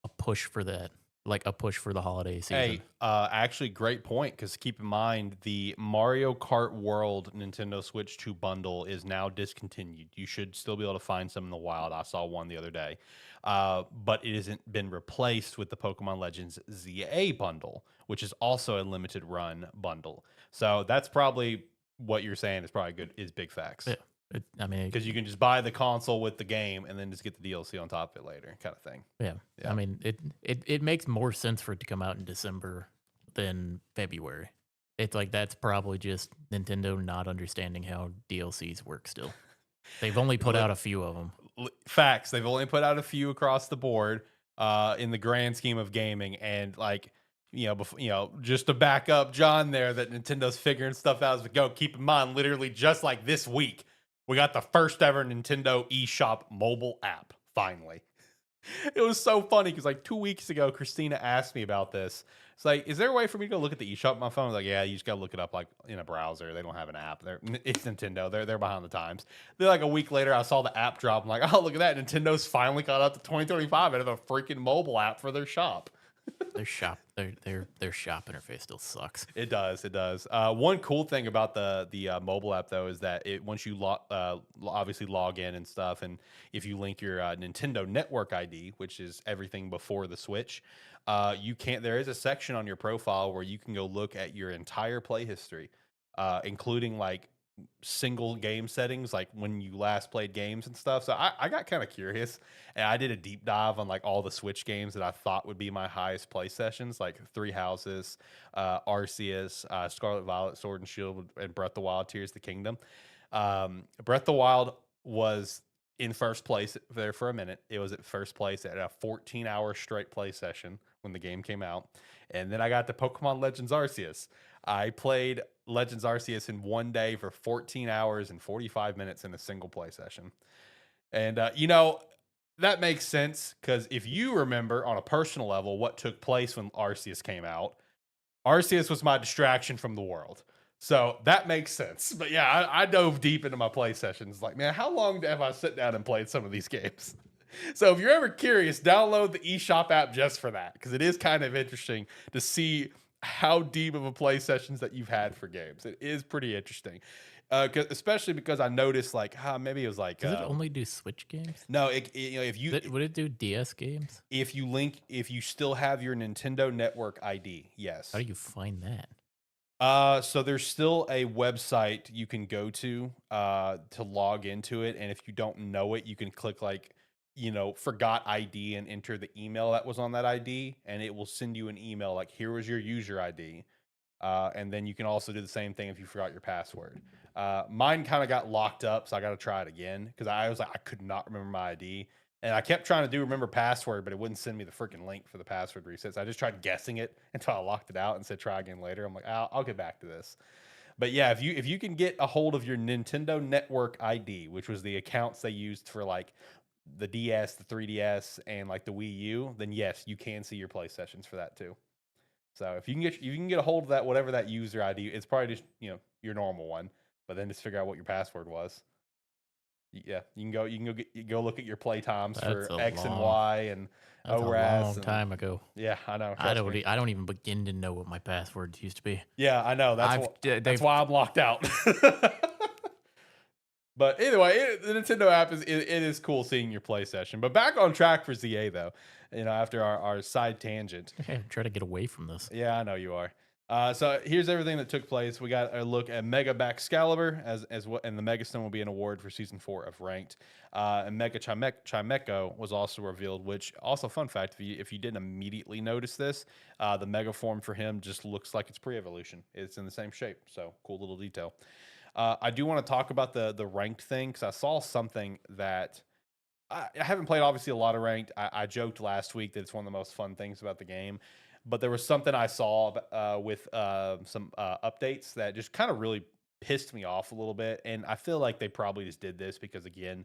a push for that, like a push for the holiday season. Hey, actually, great point. Because keep in mind, the Mario Kart World Nintendo Switch 2 bundle is now discontinued. You should still be able to find some in the wild. I saw one the other day, but it hasn't been replaced with the Pokemon Legends ZA bundle, which is also a limited run bundle. So that's probably what you're saying is probably good. Is big facts. Yeah. I mean, because you can just buy the console with the game and then just get the DLC on top of it later, kind of thing. Yeah. I mean, it makes more sense for it to come out in December than February. It's like that's probably just Nintendo not understanding how DLCs work still. They've only put out a few of them. Facts. They've only put out a few across the board in the grand scheme of gaming. And like, just to back up John there, that Nintendo's figuring stuff out as we go. Keep in mind, literally just like this week, we got the first ever Nintendo eShop mobile app, finally. It was so funny because like 2 weeks ago, Christina asked me about this. It's like, is there a way for me to go look at the eShop on my phone? I was like, yeah, you just got to look it up like in a browser. They don't have an app. It's Nintendo. They're behind the times. Then like a week later, I saw the app drop. I'm like, oh, look at that. Nintendo's finally caught up to 2025 and have a freaking mobile app for their shop. Their shop interface still sucks. It does. One cool thing about the mobile app though is that once you obviously log in and stuff, and if you link your Nintendo Network ID, which is everything before the Switch, there is a section on your profile where you can go look at your entire play history, including like single game settings, like when you last played games and stuff. So I got kind of curious and I did a deep dive on like all the Switch games that I thought would be my highest play sessions, like Three Houses, Arceus, Scarlet Violet, Sword and Shield, and Breath of the Wild, Tears of the Kingdom. Breath of the Wild was in first place there for a minute. It was at first place at a 14-hour straight play session when the game came out. And then I got to Pokemon Legends Arceus. I played Legends Arceus in one day for 14 hours and 45 minutes in a single play session. And, that makes sense because if you remember on a personal level what took place when Arceus came out, Arceus was my distraction from the world. So that makes sense. But yeah, I dove deep into my play sessions. Like, man, how long have I sit down and played some of these games? So if you're ever curious, download the eShop app just for that, because it is kind of interesting to see how deep of a play sessions that you've had for games. It is pretty interesting, especially because I noticed like maybe it was like does it only do Switch games? No, if you would it do DS games? If you still have your Nintendo Network ID, yes. How do you find that? So there's still a website you can go to log into it, and if you don't know it, you can click like forgot ID and enter the email that was on that ID, and it will send you an email like, here was your user ID. And then you can also do the same thing if you forgot your password. Mine kind of got locked up, so I got to try it again because I was like, I could not remember my ID. And I kept trying to do remember password, but it wouldn't send me the freaking link for the password reset. So I just tried guessing it until I locked it out and said try again later. I'm like, I'll get back to this. But yeah, if you can get a hold of your Nintendo Network ID, which was the accounts they used for like the DS, the 3DS, and like the Wii U, then yes, you can see your play sessions for that too. So if you can get a hold of that whatever that user ID, it's probably just your normal one, but then just figure out what your password was. Yeah, you can go look at your play times That's for a X and long. Y and That's a ORAS long and time ago. yeah, I know. I Trust don't. me. I don't even begin to know what my passwords used to be. Yeah, I know. I've That's they've why I'm locked out. But anyway, the Nintendo app it is cool seeing your play session. But back on track for ZA though, after our side tangent. I'm trying to get away from this. Yeah, I know you are. So here's everything that took place. We got a look at Mega Baxcalibur as what, and the Megastone will be an award for season 4 of Ranked. And Mega Chimeco was also revealed. Which also fun fact, if you didn't immediately notice this, the Mega form for him just looks like it's pre-evolution. It's in the same shape. So cool little detail. I do want to talk about the ranked thing because I saw something that. I haven't played obviously a lot of ranked. I joked last week that it's one of the most fun things about the game, but there was something I saw with some updates that just kind of really pissed me off a little bit. And I feel like they probably just did this because again,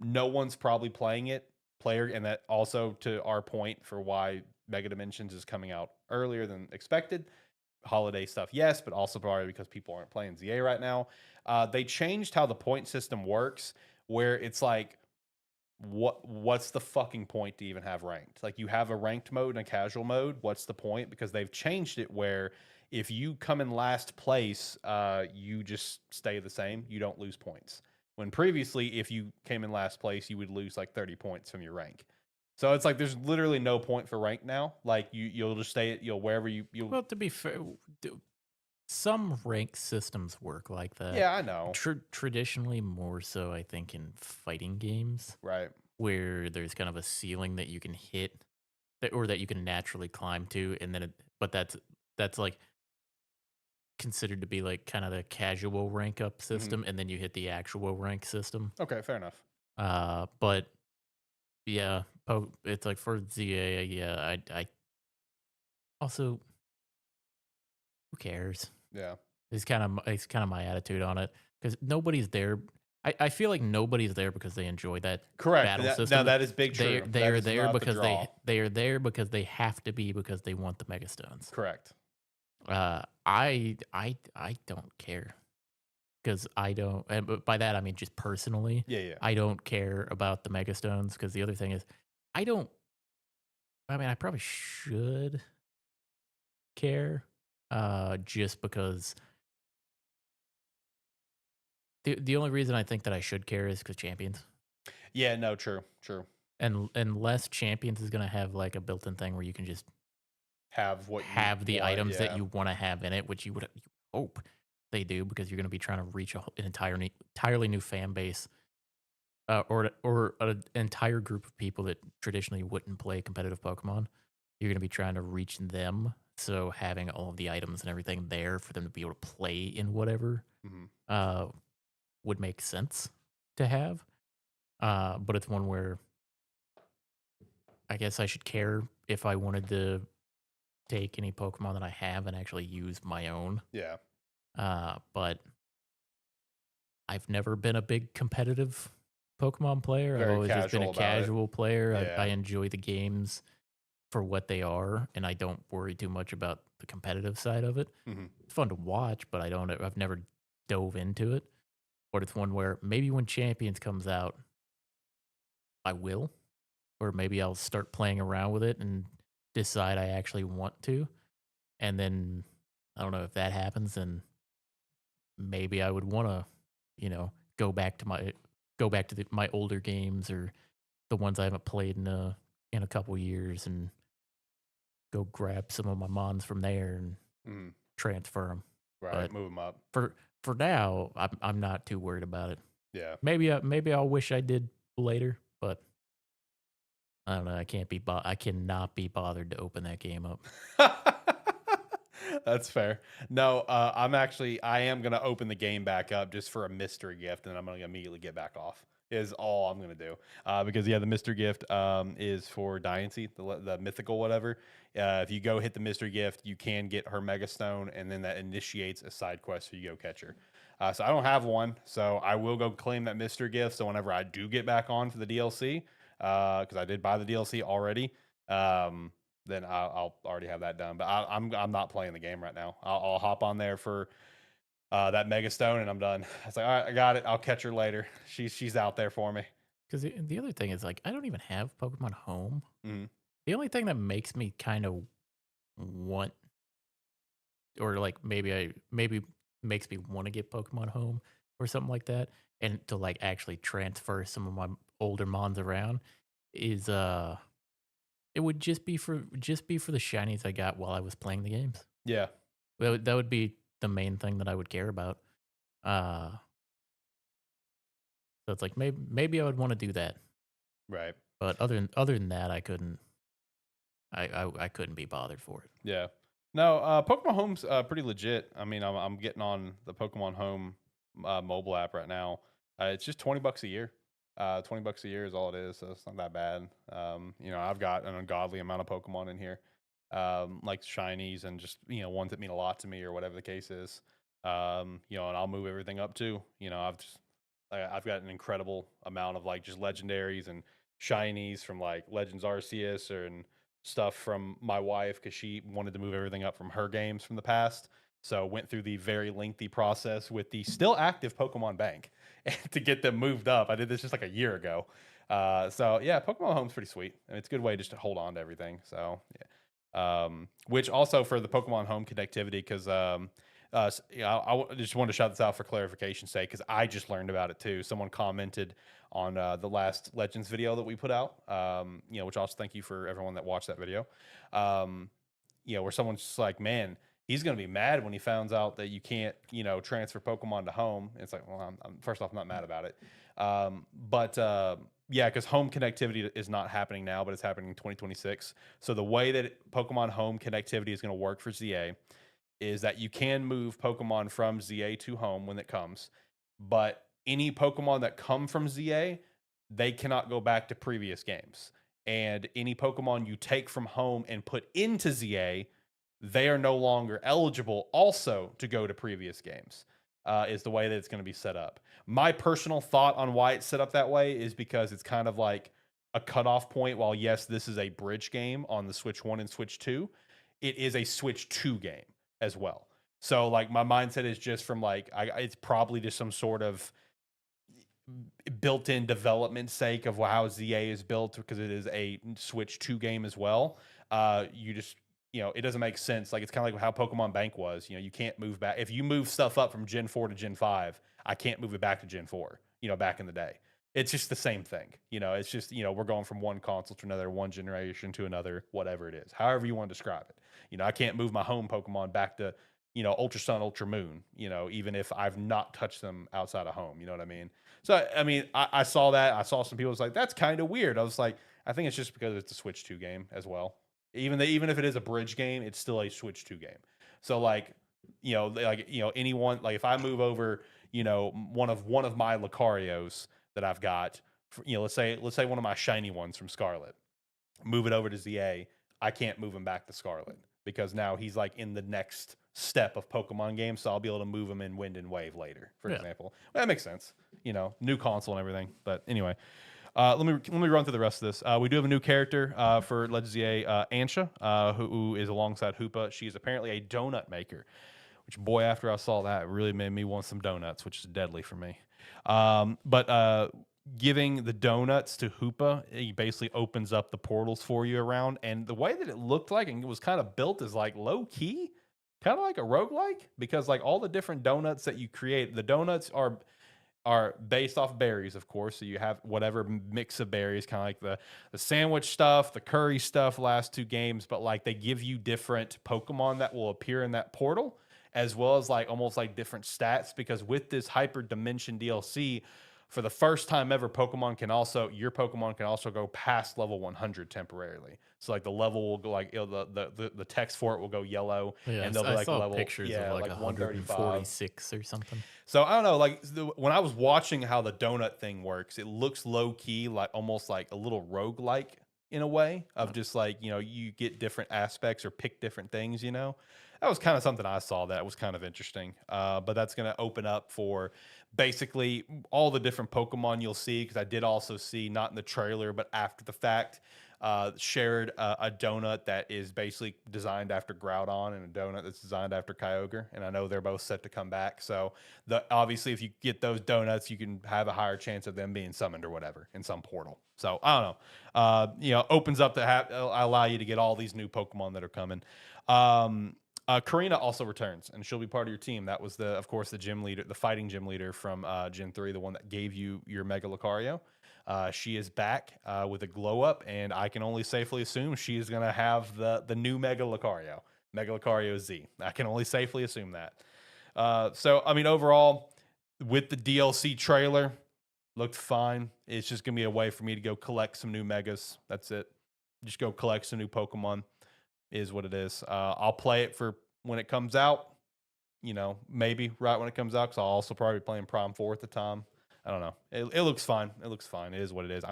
no one's probably playing it player, and that also to our point for why Mega Dimensions is coming out earlier than expected. Holiday stuff, yes, but also probably because people aren't playing ZA right now. They changed how the point system works, where it's like what's the fucking point to even have ranked? Like you have a ranked mode and a casual mode. What's the point? Because they've changed it where if you come in last place, you just stay the same. You don't lose points. When previously, if you came in last place, you would lose like 30 points from your rank. So it's like there's literally no point for rank now. Like you'll just stay at wherever you'll. Well, to be fair, some rank systems work like that. Yeah, I know. Traditionally, more so, I think, in fighting games, Right. where there's kind of a ceiling that you can hit, or that you can naturally climb to, and then, but that's like considered to be like kind of the casual rank up system, and then you hit the actual rank system. Okay, fair enough. But yeah, it's like for ZA, yeah, I also, who cares? Yeah. It's kind of my attitude on it because nobody's there. I feel like nobody's there because they enjoy that Correct. battle Now system. that is big true. They That are is there not the because draw. they are there because they have to be because they want the megastones. Correct. I don't care because I don't. And by that I mean just personally. Yeah. I don't care about the megastones because the other thing is I don't. I mean, I probably should care, just because the only reason I think that I should care is because champions. Yeah, no, true. And unless champions is gonna have like a built-in thing where you can just Have what have the want, items that yeah. you want to have in it, which you would hope they do because you're gonna be trying to reach an entirely new fan base, or an entire group of people that traditionally wouldn't play competitive Pokemon. You're gonna be trying to reach them, so having all of the items and everything there for them to be able to play in whatever Mhm. would make sense to have. But it's one where I guess I should care if I wanted to take any Pokemon that I have and actually use my own. Yeah. But I've never been a big competitive Pokemon player. I've Very always just been casual a about it. casual player. Yeah. I enjoy the games for what they are, and I don't worry too much about the competitive side of it. Mhm. It's fun to watch, but I've never dove into it. But it's one where maybe when Champions comes out, I will, or maybe I'll start playing around with it and decide I actually want to. And then I don't know if that happens, then maybe I would want to, go back to my older games or the ones I haven't played in a couple years and go grab some of my mons from there and Mhm. transfer them. Right. But Move them up. For now, I'm not too worried about it. Yeah. Maybe I'll wish I did later, but I don't know. I cannot be bothered to open that game up. That's fair. No, I am gonna open the game back up just for a mystery gift, and I'm gonna immediately get back off. Is all I'm gonna do. Because yeah, the mystery gift is for Diancie, the mythical whatever. If you go hit the mystery gift, you can get her Mega Stone, and then that initiates a side quest for you go catch her. So I don't have one, so I will go claim that mystery gift. So whenever I do get back on for the DLC, because I did buy the DLC already, um, then I'll already have that done. But I'm not playing the game right now. I'll hop on there for that Mega Stone, and I'm done. It's like, all right, I got it. I'll catch her later. She's out there for me. Because the other thing is, like, I don't even have Pokemon Home. Mhm. The only thing that makes me kind of want, or like maybe makes me want to get Pokemon Home or something like that, and to like actually transfer some of my older mons around is it would just be for the shinies I got while I was playing the games. Yeah, That would be the main thing that I would care about. Uh, so it's like maybe I would want to do that, right. but other than that, I couldn't. I couldn't be bothered for it. Yeah. No, Pokemon Home's pretty legit. I mean, I'm getting on the Pokemon Home mobile app right now. It's just $20 a year. $20 a year is all it is, so it's not that bad. I've got an ungodly amount of Pokemon in here, like shinies and just ones that mean a lot to me or whatever the case is. And I'll move everything up too. I've got an incredible amount of like just legendaries and shinies from like Legends Arceus and stuff from my wife because she wanted to move everything up from her games from the past. So went through the very lengthy process with the still active Pokemon Bank to get them moved up. I did this just like a year ago. So yeah, Pokemon Home's pretty sweet. And it's a good way just to hold on to everything. So yeah. Which also for the Pokemon Home connectivity, because just wanted to shout this out for clarification's sake because I just learned about it too. Someone commented on the last Legends video that we put out, which also thank you for everyone that watched that video. Where someone's just like, man, he's going to be mad when he finds out that you can't, transfer Pokemon to Home. And it's like, well, first off, I'm not mad about it. Yeah, because home connectivity is not happening now, but it's happening in 2026. So the way that Pokemon Home connectivity is going to work for ZA is that you can move Pokemon from ZA to Home when it comes, but any Pokemon that come from ZA, they cannot go back to previous games. And any Pokemon you take from Home and put into ZA, they are no longer eligible also to go to previous games. Is the way that it's going to be set up. My personal thought on why it's set up that way is because it's kind of like a cutoff point. While yes, this is a bridge game on the Switch 1 and Switch 2, it is a Switch 2 game as well. So like my mindset is just from like it's probably just some sort of built-in development sake of how ZA is built because it is a Switch 2 game as well. You just it doesn't make sense. Like it's kind of like how Pokemon Bank was. You can't move back. If you move stuff up from Gen 4 to Gen 5, I can't move it back to Gen 4. Back in the day, it's just the same thing. It's just we're going from one console to another, one generation to another, whatever it is, however you want to describe it. I can't move my home Pokemon back to Ultra Sun, Ultra Moon. Even if I've not touched them outside of home. You know what I mean? So I mean, I saw that. I saw some people was like, that's kind of weird. I was like, I think it's just because it's a Switch 2 game as well. Even if it is a bridge game, it's still a Switch 2 game. So like, anyone, like if I move over, one of my Lucarios that I've got, let's say one of my shiny ones from Scarlet, move it over to ZA, I can't move him back to Scarlet because now he's like in the next step of Pokemon games, so I'll be able to move him in Wind and Wave later, for example. Well, that makes sense. New console and everything. But anyway. Let me run through the rest of this. We do have a new character for Legends ZA, Ansha, who is alongside Hoopa. She's apparently a donut maker, which, boy, after I saw that, it really made me want some donuts, which is deadly for me. But giving the donuts to Hoopa, he basically opens up the portals for you around. And the way that it looked like and it was kind of built is like low key, kind of like a roguelike, because like all the different donuts that you create, the donuts are based off berries, of course. So you have whatever mix of berries, kind of like the sandwich stuff, the curry stuff, last two games, but like they give you different Pokemon that will appear in that portal, as well as like almost like different stats, because with this Hyper Dimension DLC, for the first time ever, your Pokemon can also go past level 100 temporarily. So like the level will go like the text for it will go yellow, Yeah, and they'll be I like saw level pictures of like like 135. 146 or something. So I don't know, like when I was watching how the donut thing works, it looks low key, like almost like a little roguelike in a way of just like, you get different aspects or pick different things, That was kind of something I saw that was kind of interesting. But that's going to open up for basically all the different Pokemon you'll see. Because I did also see, not in the trailer, but after the fact, shared a donut that is basically designed after Groudon and a donut that's designed after Kyogre. And I know they're both set to come back. So obviously, if you get those donuts, you can have a higher chance of them being summoned or whatever in some portal. So I don't know. Opens up to allow you to get all these new Pokemon that are coming. Karina also returns, and she'll be part of your team. That was of course, the gym leader, the fighting gym leader from Gen 3, the one that gave you your Mega Lucario. She is back with a glow up, and I can only safely assume she is going to have the new Mega Lucario, Mega Lucario Z. I can only safely assume that. So, I mean, overall, with the DLC trailer, looked fine. It's just going to be a way for me to go collect some new Megas. That's it. Just go collect some new Pokemon, is what it is. I'll play it for when it comes out, maybe right when it comes out, because I'll also probably be playing Prom 4 at the time. I don't know. It looks fine. It looks fine. It is what it is.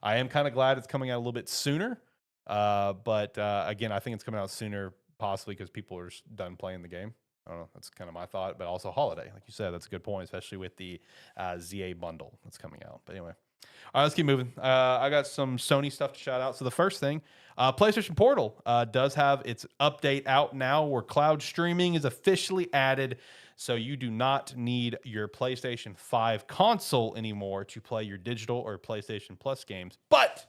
I am kind of glad it's coming out a little bit sooner. But again, I think it's coming out sooner, possibly because people are just done playing the game. I don't know. That's kind of my thought. But also holiday, like you said, that's a good point, especially with the ZA bundle that's coming out. But anyway, all right, let's keep moving. I got some Sony stuff to shout out. So the first thing, PlayStation Portal does have its update out now, where cloud streaming is officially added. So you do not need your PlayStation 5 console anymore to play your digital or PlayStation Plus games. But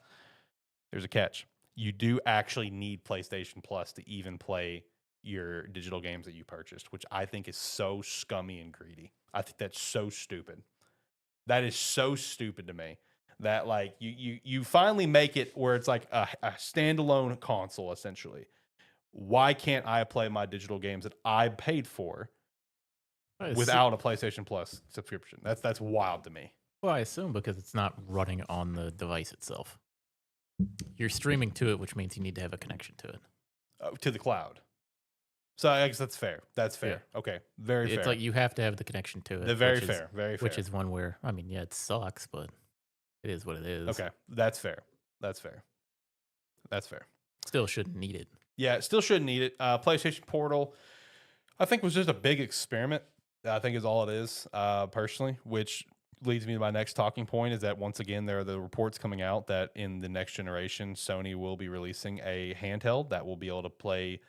there's a catch. You do actually need PlayStation Plus to even play your digital games that you purchased, which I think is so scummy and greedy. I think that's so stupid. That is so stupid to me. That like you finally make it where it's like a standalone console essentially. Why can't I play my digital games that I paid for without a PlayStation Plus subscription? That's wild to me. Well, I assume because it's not running on the device itself. You're streaming to it, which means you need to have a connection to it. To the cloud. So I guess that's fair. That's fair. Yeah. Okay. Very fair. It's like you have to have the connection to it. Very fair. Very fair. Which is one where, I mean, yeah, it sucks, but it is what it is. Okay. That's fair. That's fair. That's fair. Still shouldn't need it. Yeah, still shouldn't need it. PlayStation Portal, I think, was just a big experiment. I think is all it is, personally, which leads me to my next talking point is that once again, there are the reports coming out that in the next generation, Sony will be releasing a handheld that will be able to play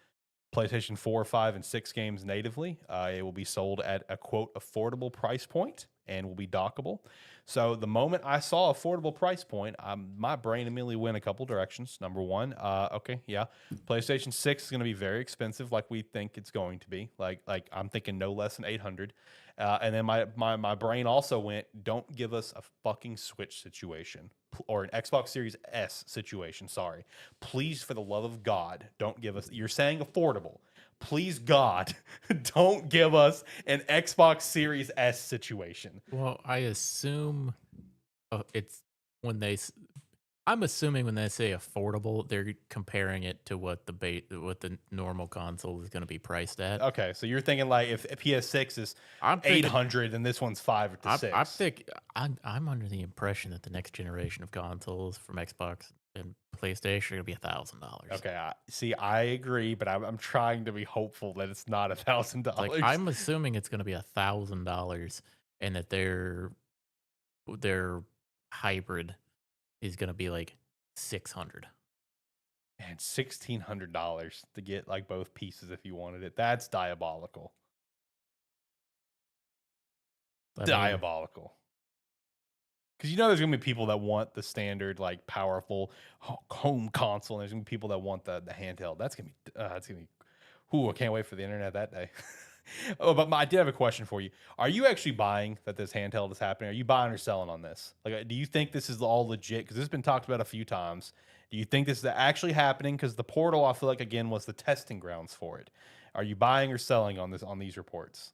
PlayStation 4, 5, and 6 games natively. It will be sold at a, quote, affordable price point and will be dockable. So the moment I saw affordable price point, my brain immediately went a couple directions. Number one, okay, yeah, PlayStation 6 is going to be very expensive, like we think it's going to be. Like I'm thinking no less than 800. And then my brain also went, don't give us a fucking Switch situation or an Xbox Series S situation. Sorry, please, for the love of God, don't give us. You're saying affordable. Please, God, don't give us an Xbox Series S situation. Well, I assume it's when I'm assuming when they say affordable, they're comparing it to what the normal console is going to be priced at. Okay, so you're thinking like if PS6 is 800 and this one's 5 to 6. I'm under the impression that the next generation of consoles from Xbox and PlayStation are going to be $1,000. Okay, see, I agree, but I'm trying to be hopeful that it's not $1,000. Like I'm assuming it's going to be $1,000, and that their hybrid is going to be like $600. And $1,600 to get like both pieces if you wanted it. That's diabolical. Diabolical. Because there's going to be people that want the standard, like, powerful home console, and there's going to be people that want the handheld. That's going to be, ooh, I can't wait for the internet that day. Oh, but I did have a question for you. Are you actually buying that this handheld is happening? Are you buying or selling on this? Like, do you think this is all legit? Because this has been talked about a few times. Do you think this is actually happening? Because the portal, I feel like, again, was the testing grounds for it. Are you buying or selling on these reports?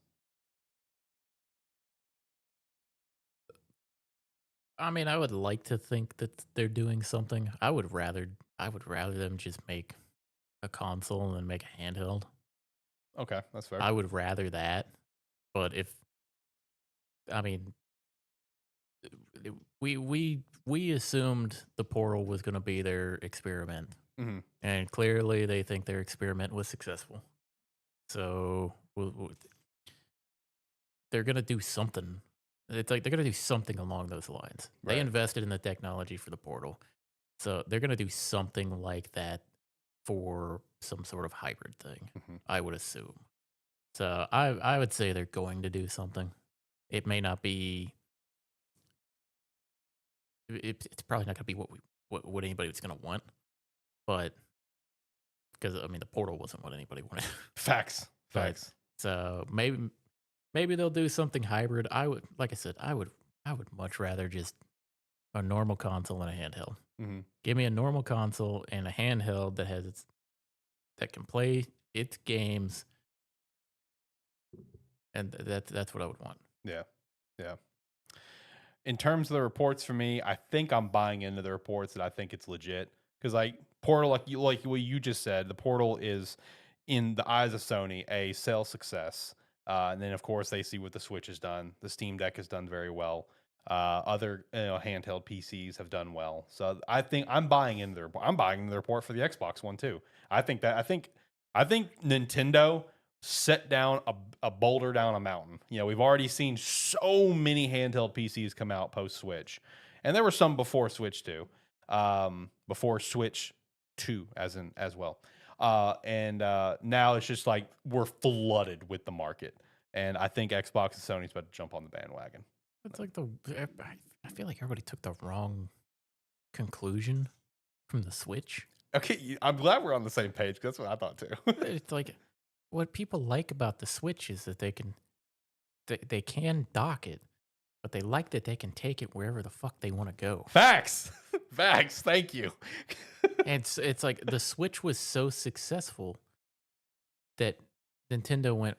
I mean, I would like to think that they're doing something. I would rather them just make a console than make a handheld. Okay, that's fair. I would rather that. But if I mean, we assumed the Portal was going to be their experiment, Hmm. and clearly they think their experiment was successful. So they're going to do something. It's like they're going to do something along those lines. They Right. invested in the technology for the Portal, so they're going to do something like that for some sort of hybrid thing. Hmm. I would assume. So I would say they're going to do something. It may not be. It's probably not going to be what anybody was going to want, but because I mean the Portal wasn't what anybody wanted. Facts. But Facts. so maybe they'll do something hybrid. I would, like I said, I would much rather just a normal console and a handheld. Hmm. Give me a normal console and a handheld that can play its games, and that's what I would want. Yeah. Yeah. In terms of the reports for me, I think I'm buying into the reports that I think it's legit because like Portal, like what you just said, the Portal is in the eyes of Sony a sales success, and then of course they see what the Switch has done. The Steam Deck has done very well. Other handheld PCs have done well, so I think I'm buying into the report. I'm buying into the report for the Xbox One too. I think Nintendo set down a boulder down a mountain. You know, we've already seen so many handheld PCs come out post Switch, and there were some before Switch 2, before Switch 2 as well. And now it's just like we're flooded with the market, and I think Xbox and Sony's about to jump on the bandwagon. It's like I feel like everybody took the wrong conclusion from the Switch. Okay, I'm glad we're on the same page. 'Cause that's what I thought too. It's like what people like about the Switch is that they can dock it, but they like that they can take it wherever the fuck they want to go. Facts, facts. Thank you. And it's like the Switch was so successful that Nintendo went,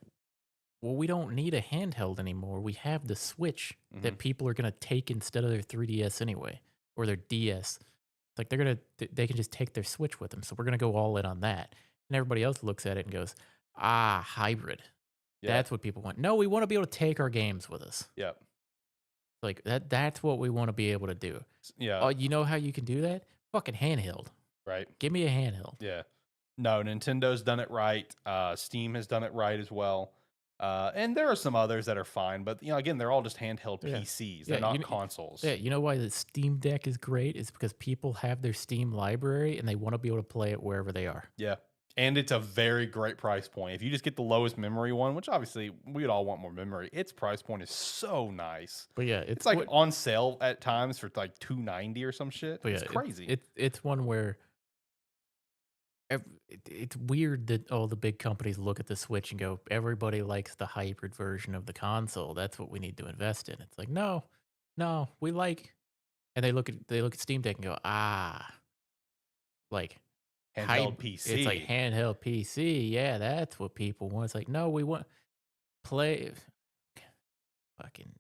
well, we don't need a handheld anymore. We have the Switch that people are gonna take instead of their 3DS anyway, or their DS. Like they can just take their Switch with them. So we're gonna go all in on that. And everybody else looks at it and goes, ah, hybrid. Yeah. That's what people want. No, we want to be able to take our games with us. Yep. Like that's what we want to be able to do. Yeah. Oh, you know how you can do that? Fucking handheld. Right. Give me a handheld. Yeah. No, Nintendo's done it right. Steam has done it right as well. And there are some others that are fine, but you know, again, they're all just handheld Yeah. PCs. They're Yeah, not consoles. Yeah, you know why the Steam Deck is great? Is because people have their Steam library and they want to be able to play it wherever they are. Yeah. And it's a very great price point. If you just get the lowest memory one, which obviously we'd all want more memory, its price point is so nice. But yeah, It's like on sale at times for like $290 or some shit. but It's yeah, crazy. It's one where it's weird that all the big companies look at the Switch and go, everybody likes the hybrid version of the console. That's what we need to invest in. It's like, no, we like, and they look at Steam Deck and go, like Handheld PC. It's like handheld PC. Yeah, that's what people want. It's like, no, we want play. Fucking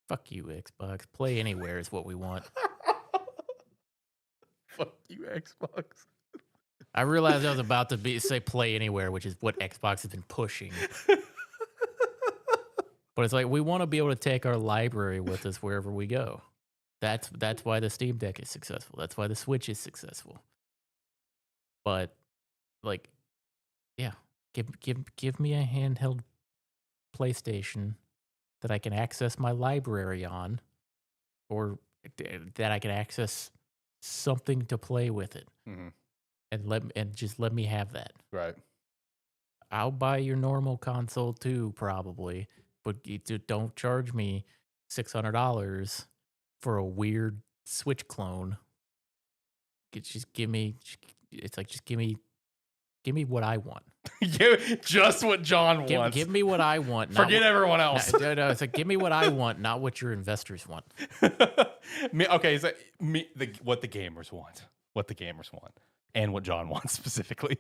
fuck you, Xbox. Play anywhere is what we want. Fuck you, Xbox. I realized I was about to say play anywhere, which is what Xbox has been pushing. But it's like we want to be able to take our library with us wherever we go. That's why the Steam Deck is successful. That's why the Switch is successful. But like, yeah, give me a handheld PlayStation that I can access my library on, or that I can access something to play with it, and just let me have that. Right. I'll buy your normal console too, probably, but don't charge me $600 for a weird Switch clone. Just give me. It's like just give me what I want. Just what John wants. Give me what I want. Forget everyone else. No, it's like give me what I want, not what your investors want. Okay, so what the gamers want, and what John wants specifically.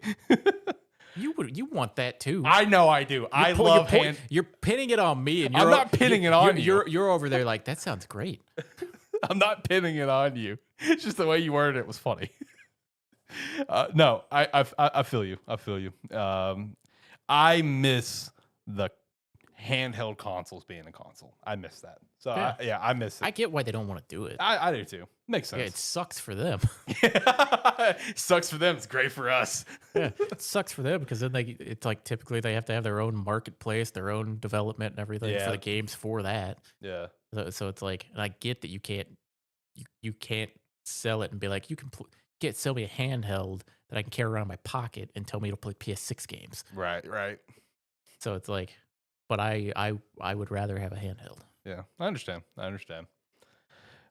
You want that too. I know I do. I Pu- love pu- hand. You're pinning it on me, and I'm you're not pinning it on you. You're over there like that sounds great. I'm not pinning it on you. It's just the way you worded it was funny. No, I feel you. I feel you. I miss the handheld consoles being a console. I miss that. So Yeah. I miss it. I get why they don't want to do it. I do too. Makes Yeah, it sense. sucks for them. Sucks for them. It's great for us. Yeah, it sucks for them because then it's like typically they have to have their own marketplace, their own development and everything Yeah. for the games for that. Yeah. So it's like, and I get that you can't sell it and be like, can't sell me a handheld that I can carry around in my pocket and tell me to play PS6 games. Right. Right. So it's like, but I would rather have a handheld. Yeah. I understand.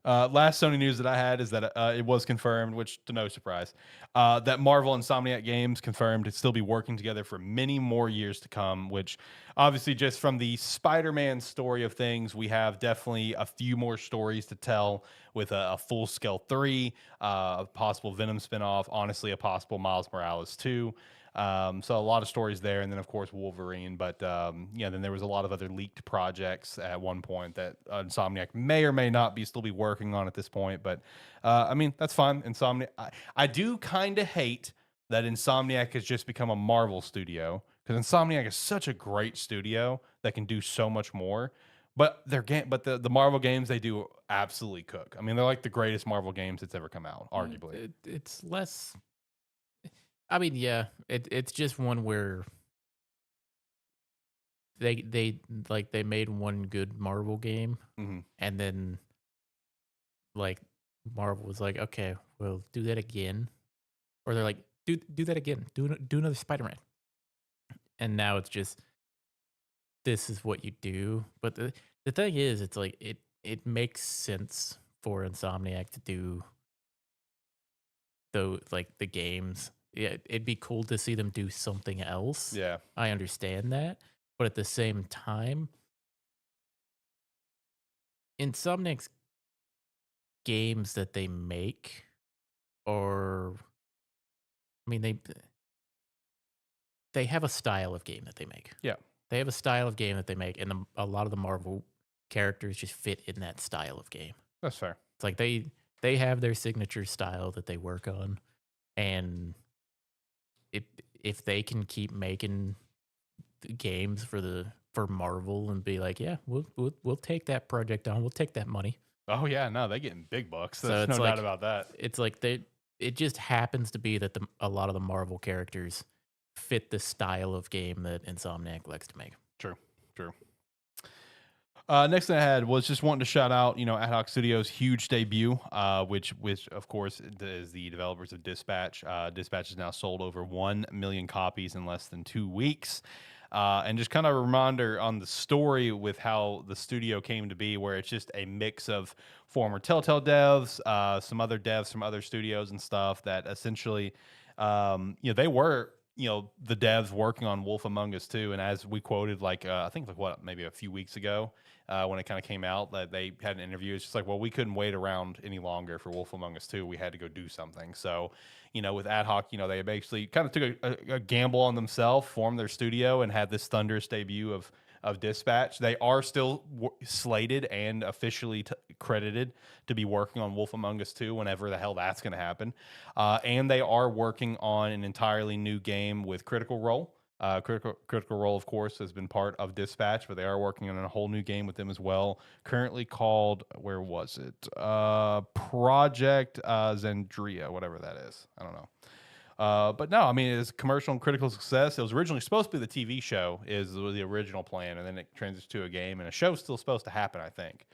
Last Sony news that I had is that it was confirmed, which to no surprise, that Marvel and Insomniac Games confirmed to still be working together for many more years to come, which obviously just from the Spider-Man story of things, we have definitely a few more stories to tell with a full-scale 3, a possible Venom spinoff, honestly, a possible Miles Morales 2. So a lot of stories there, and then of course Wolverine. But then there was a lot of other leaked projects at one point that Insomniac may or may not still be working on at this point. But I mean, that's fine. Insomniac. I do kind of hate that Insomniac has just become a Marvel studio, because Insomniac is such a great studio that can do so much more. But the Marvel games they do absolutely cook. I mean, they're like the greatest Marvel games that's ever come out, arguably. It's less. I mean, yeah, it's just one where they made one good Marvel game, Mhm. and then like Marvel was like, okay, we'll do that again, or they're like, do that again, do another Spider-Man, and now it's just this is what you do. But the thing is, it's like it makes sense for Insomniac to do the games. Yeah, it'd be cool to see them do something else. Yeah. I understand that, but at the same time, Insomniac's games that they make, or I mean, they have a style of game that they make. Yeah. They have a style of game that they make, and a lot of the Marvel characters just fit in that style of game. That's fair. It's like they have their signature style that they work on, and if they can keep making the games for Marvel and be like, yeah, we'll take that project on, we'll take that money. Oh yeah, no, they getting big bucks. So There's it's no like- doubt about that. It's like it just happens to be that a lot of the Marvel characters fit the style of game that Insomniac likes to make. True. Next thing I had was just wanting to shout out, Adhoc Studios' huge debut, which of course is the developers of Dispatch. Dispatch has now sold over 1 million copies in less than 2 weeks. And just kind of a reminder on the story with how the studio came to be, where it's just a mix of former Telltale devs, some other devs from other studios and stuff that essentially, they were, the devs working on Wolf Among Us 2. And as we quoted, I think maybe a few weeks ago, when it kind of came out that they had an interview, it's just like, well, we couldn't wait around any longer for Wolf Among Us 2. We had to go do something. So, with Adhoc, they basically kind of took a gamble on themselves, formed their studio, and had this thunderous debut of Dispatch. They are still slated and officially credited to be working on Wolf Among Us 2 whenever the hell that's going to happen. And they are working on an entirely new game with Critical Role. Critical Role, of course, has been part of Dispatch, but they are working on a whole new game with them as well. Currently called, where was it? Project Zandria, whatever that is. I don't know. But no, I mean, it's commercial and critical success. It was originally supposed to be the TV show, is the original plan, and then it transitioned to a game, and a show's still supposed to happen, I think.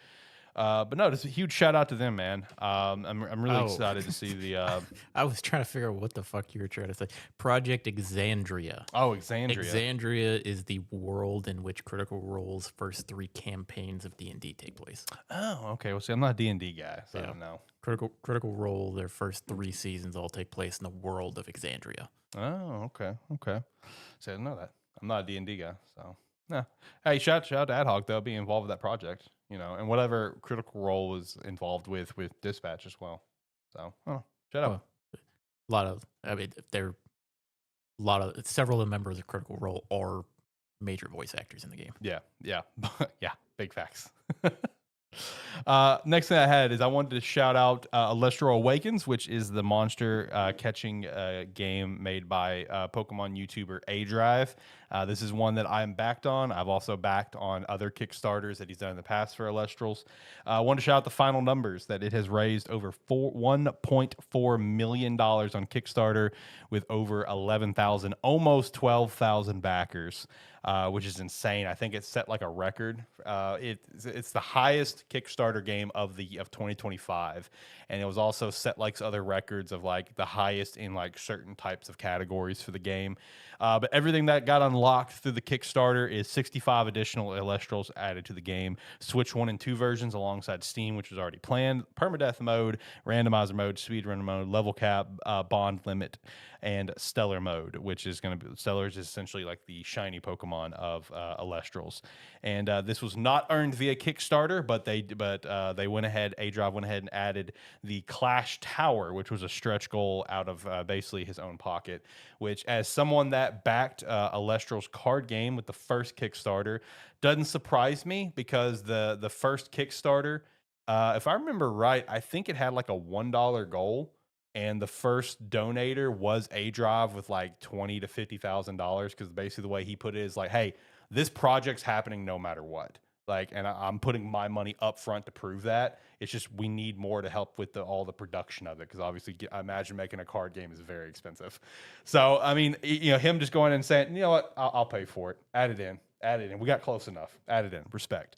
But no, just a huge shout out to them, man. I'm really excited to see the. I was trying to figure out what the fuck you were trying to say. Project Exandria. Oh, Exandria. Exandria is the world in which Critical Role's first 3 campaigns of D&D take place. Oh, okay. Well, see, I'm not a D&D guy, so I Yeah. don't know. Critical Role, their first 3 seasons all take place in the world of Exandria. Oh, okay. So I didn't know that. I'm not a D&D guy, so yeah. Hey, shout out to Adhoc though, being involved with that project, and whatever Critical Role was involved with Dispatch as well. So, shout out. A lot of, I mean, they're several of the members of Critical Role are major voice actors in the game. Yeah, yeah, yeah. Big facts. Next thing I had is I wanted to shout out Elestral Awakens, which is the monster catching game made by Pokemon YouTuber A-Drive. This is one that I'm backed on. I've also backed on other Kickstarters that he's done in the past for Elestrals. I wanted to shout out the final numbers that it has raised over $1.4 million on Kickstarter with over 11,000, almost 12,000 backers. Which is insane. I think it set like a record. It's the highest Kickstarter game of 2025, and it was also set like other records of like the highest in like certain types of categories for the game. But everything that got unlocked through the Kickstarter is 65 additional Elestrals added to the game. Switch 1 and 2 versions alongside Steam, which was already planned. Permadeath mode, randomizer mode, speedrun mode, level cap, bond limit, and stellar mode, which is going to be stellar is essentially like the shiny Pokemon of Elestrals. And this was not earned via Kickstarter, but they went ahead. A-Drive went ahead and added the Clash Tower, which was a stretch goal out of basically his own pocket. Which, as someone that backed Elestral's card game with the first Kickstarter, doesn't surprise me because the first Kickstarter, if I remember right, I think it had like a $1 goal, and the first donator was A-Drive with like $20,000 to $50,000, because basically the way he put it is like, hey, this project's happening no matter what. Like, and I'm putting my money up front to prove that. It's just we need more to help with all the production of it, because obviously I imagine making a card game is very expensive. So I mean, him just going in and saying, you know what, I'll pay for it. Add it in. We got close enough. Add it in. Respect.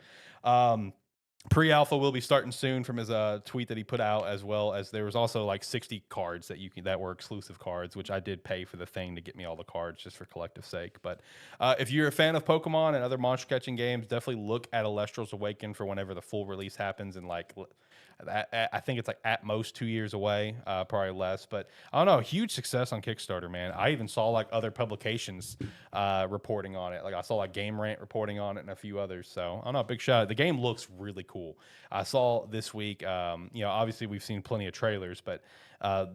Pre-alpha will be starting soon from his tweet that he put out, as well as there was also like 60 cards that were exclusive cards, which I did pay for the thing to get me all the cards just for collective sake. But if you're a fan of Pokemon and other monster catching games, definitely look at Elestrals Awaken for whenever the full release happens in like I think it's like at most 2 years away, probably less. But I don't know, huge success on Kickstarter, man. I even saw like other publications reporting on it. Like I saw like Game Rant reporting on it and a few others. So I don't know, big shout out. The game looks really cool. I saw this week, obviously we've seen plenty of trailers, but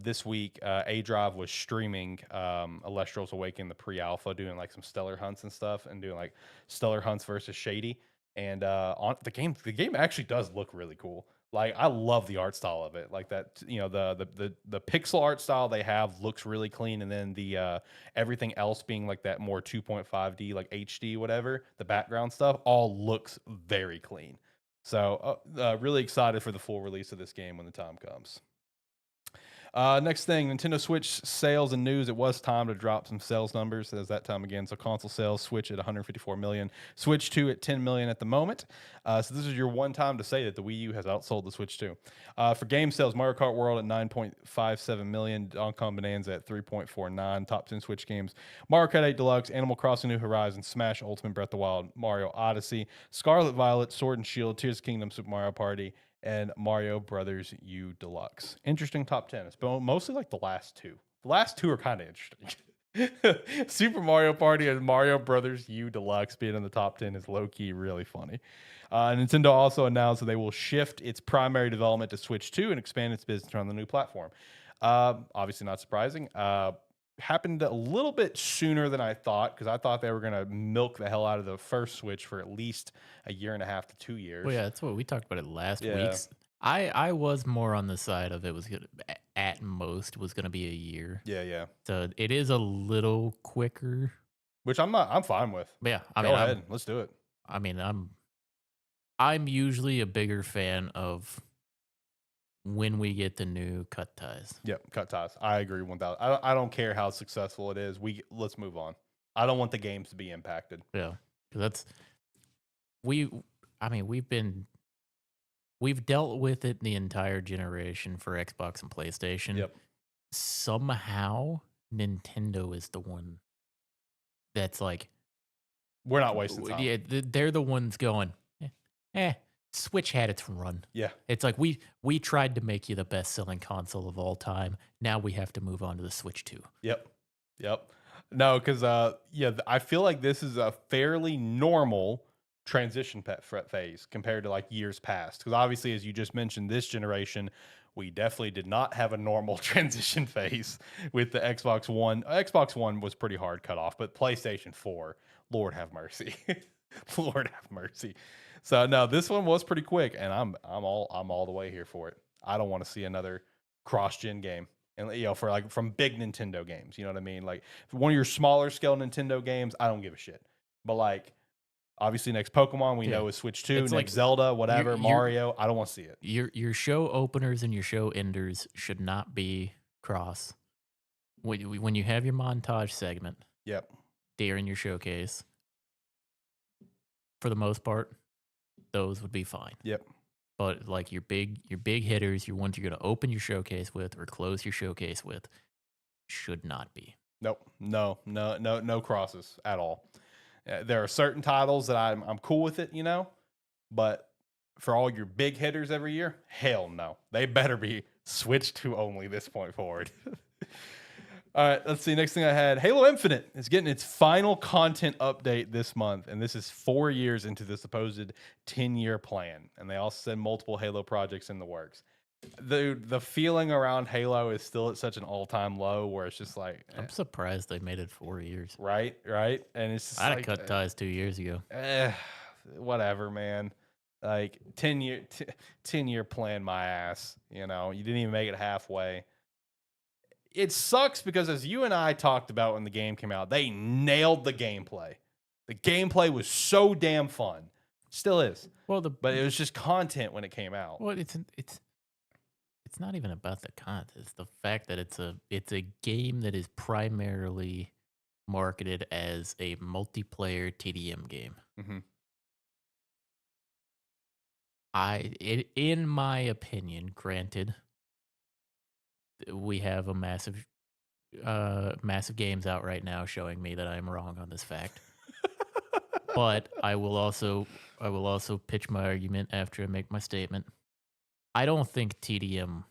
this week A-Drive was streaming Elestrals Awaken, the pre-alpha, doing like some stellar hunts and stuff, and doing like stellar hunts versus Shady. And on the game actually does look really cool. Like I love the art style of it. Like that, the pixel art style they have looks really clean, and then the everything else being like that more 2.5D, like HD, whatever, the background stuff all looks very clean. So really excited for the full release of this game when the time comes. Next thing, Nintendo Switch sales and news. It was time to drop some sales numbers. There's that time again. So console sales, Switch at 154 million, Switch 2 at 10 million at the moment. So this is your one time to say that the Wii U has outsold the Switch 2. For game sales, Mario Kart World at 9.57 million, Donkey Kong Bonanza at 3.49. Top 10 Switch games: Mario Kart 8 Deluxe, Animal Crossing New Horizons, Smash Ultimate Breath of the Wild, Mario Odyssey, Scarlet Violet, Sword and Shield, Tears of the Kingdom, Super Mario Party, and Mario Brothers U Deluxe. Interesting top 10. It's mostly like the last two. The last two are kind of interesting. Super Mario Party and Mario Brothers U Deluxe being in the top 10 is low-key really funny. Nintendo also announced that they will shift its primary development to Switch 2 and expand its business around the new platform. Obviously not surprising. Happened a little bit sooner than I thought, because I thought they were going to milk the hell out of the first Switch for at least a year and a half to 2 years. Well, yeah, that's what we talked about it last week. I was more on the side of it was gonna, at most was going to be a year. Yeah. So it is a little quicker, which I'm fine with. Yeah, Go ahead, let's do it. I mean, I'm usually a bigger fan of when we get the new cut ties. Yep, cut ties. I agree 1,000. I don't care how successful it is. Let's move on. I don't want the games to be impacted. Yeah, that's we've dealt with it the entire generation for Xbox and PlayStation. Yep. Somehow Nintendo is the one that's like, we're not wasting time. Yeah, they're the ones going, Switch had its run. Yeah. It's like we tried to make you the best-selling console of all time. Now we have to move on to the Switch 2. Yep. No, because I feel like this is a fairly normal transition phase compared to like years past. Because obviously, as you just mentioned, this generation, we definitely did not have a normal transition phase with the Xbox One. Xbox One was pretty hard cut off, but PlayStation 4, Lord have mercy. Lord have mercy. So no, this one was pretty quick, and I'm all the way here for it. I don't want to see another cross-gen game. And for like from big Nintendo games, you know what I mean? Like one of your smaller scale Nintendo games, I don't give a shit. But like obviously next Pokemon we know is Switch 2, It's next like Zelda, whatever, you're- Mario, I don't want to see it. Your show openers and your show enders should not be cross. When you have your montage segment Yep. during your showcase, for the most part, those would be fine. Yep. But like your big hitters, your ones you're going to open your showcase with or close your showcase with, should not be. Nope. No crosses at all. There are certain titles that I'm cool with it, but for all your big hitters every year, hell no. They better be Switch 2 only this point forward. All right, let's see. Next thing I had, Halo Infinite is getting its final content update this month, and this is 4 years into the supposed 10-year plan. And they also said multiple Halo projects in the works. The feeling around Halo is still at such an all-time low where it's just like I'm surprised they made it 4 years. Right, and it's just I'd like, have cut ties 2 years ago. Whatever, man. Like 10-year plan, my ass. You didn't even make it halfway. It sucks because as you and I talked about when the game came out, they nailed the gameplay. The gameplay was so damn fun. Still is. Well, but it was just content when it came out. Well, it's not even about the content. It's the fact that it's a game that is primarily marketed as a multiplayer TDM game. Mm-hmm. In my opinion, granted, we have a massive games out right now showing me that I'm wrong on this fact. But I will also pitch my argument after I make my statement. I don't think TDM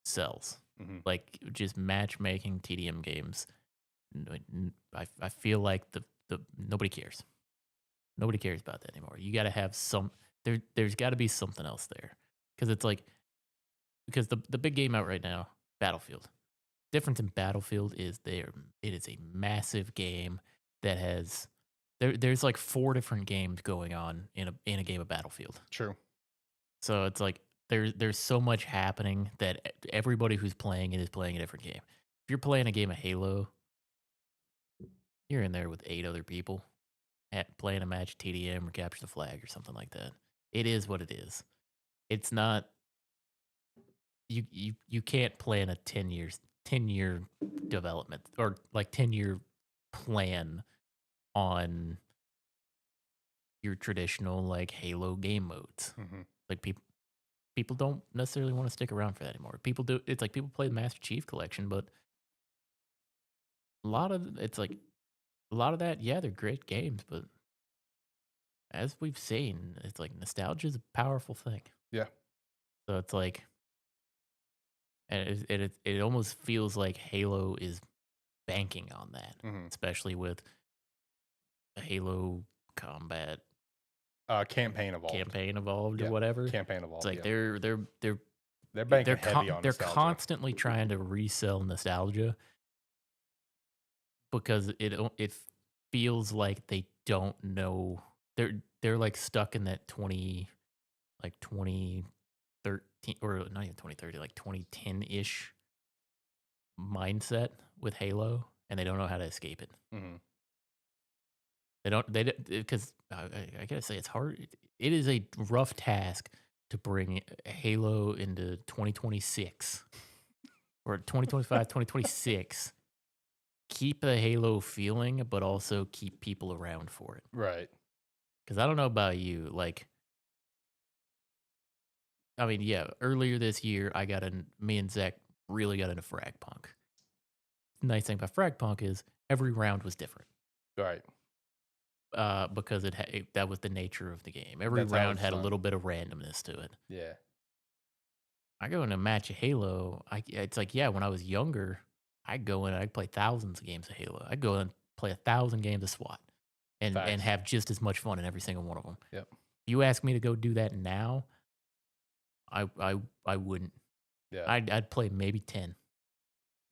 sells. Mm-hmm. Like just matchmaking TDM games. I feel like the nobody cares. Nobody cares about that anymore. You got to have there's got to be something else there. Because the big game out right now, Battlefield. Difference in Battlefield is it is a massive game that has there's like 4 different games going on in a game of Battlefield. True. So it's like there's so much happening that everybody who's playing it is playing a different game. If you're playing a game of Halo, you're in there with 8 other people playing a match TDM or capture the flag or something like that. It is what it is. It's not you can't plan a 10-year development or like 10-year plan on your traditional like Halo game modes. Mm-hmm. Like people don't necessarily want to stick around for that anymore. People do. It's like people play the Master Chief Collection, but a lot of that, yeah, they're great games, but as we've seen, it's like nostalgia is a powerful thing. Yeah. So it's like, and it almost feels like Halo is banking on that, especially with a Halo Combat campaign evolved or whatever. Campaign evolved. It's like they're banking heavy on they're nostalgia. constantly trying to resell nostalgia because it feels like they don't know. They're like stuck in that 2013 or not even 2030, like 2010-ish mindset with Halo, and they don't know how to escape it. Mm-hmm. Because I gotta say it's hard. It is a rough task to bring Halo into 2026 or 2025, 2026. Keep the Halo feeling, but also keep people around for it. Right. Because I don't know about you, like, I mean, yeah, earlier this year, me and Zach really got into Fragpunk. The nice thing about Fragpunk is every round was different. Right. Because that was the nature of the game. Every round had a little bit of randomness to it. Yeah. I go in a match of Halo. It's like, yeah, when I was younger, I'd go in and I'd play thousands of games of Halo. I'd go in and play 1,000 games of SWAT and have just as much fun in every single one of them. Yep. If you ask me to go do that now, I wouldn't. Yeah. I'd play maybe 10,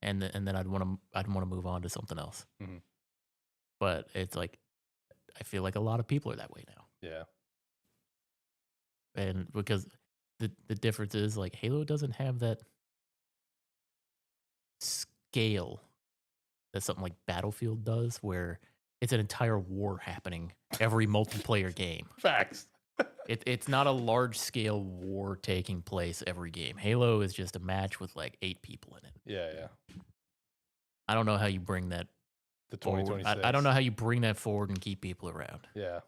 and then I'd wanna move on to something else. Hmm. But it's like I feel like a lot of people are that way now, Yeah. and because the difference is like Halo doesn't have that scale that something like Battlefield does, where it's an entire war happening every multiplayer game. Facts. It's not a large scale war taking place every game. Halo is just a match with like 8 people in it. Yeah. Yeah. I don't know how you bring that The forward. 2026. I don't know how you bring that forward and keep people around. Yeah.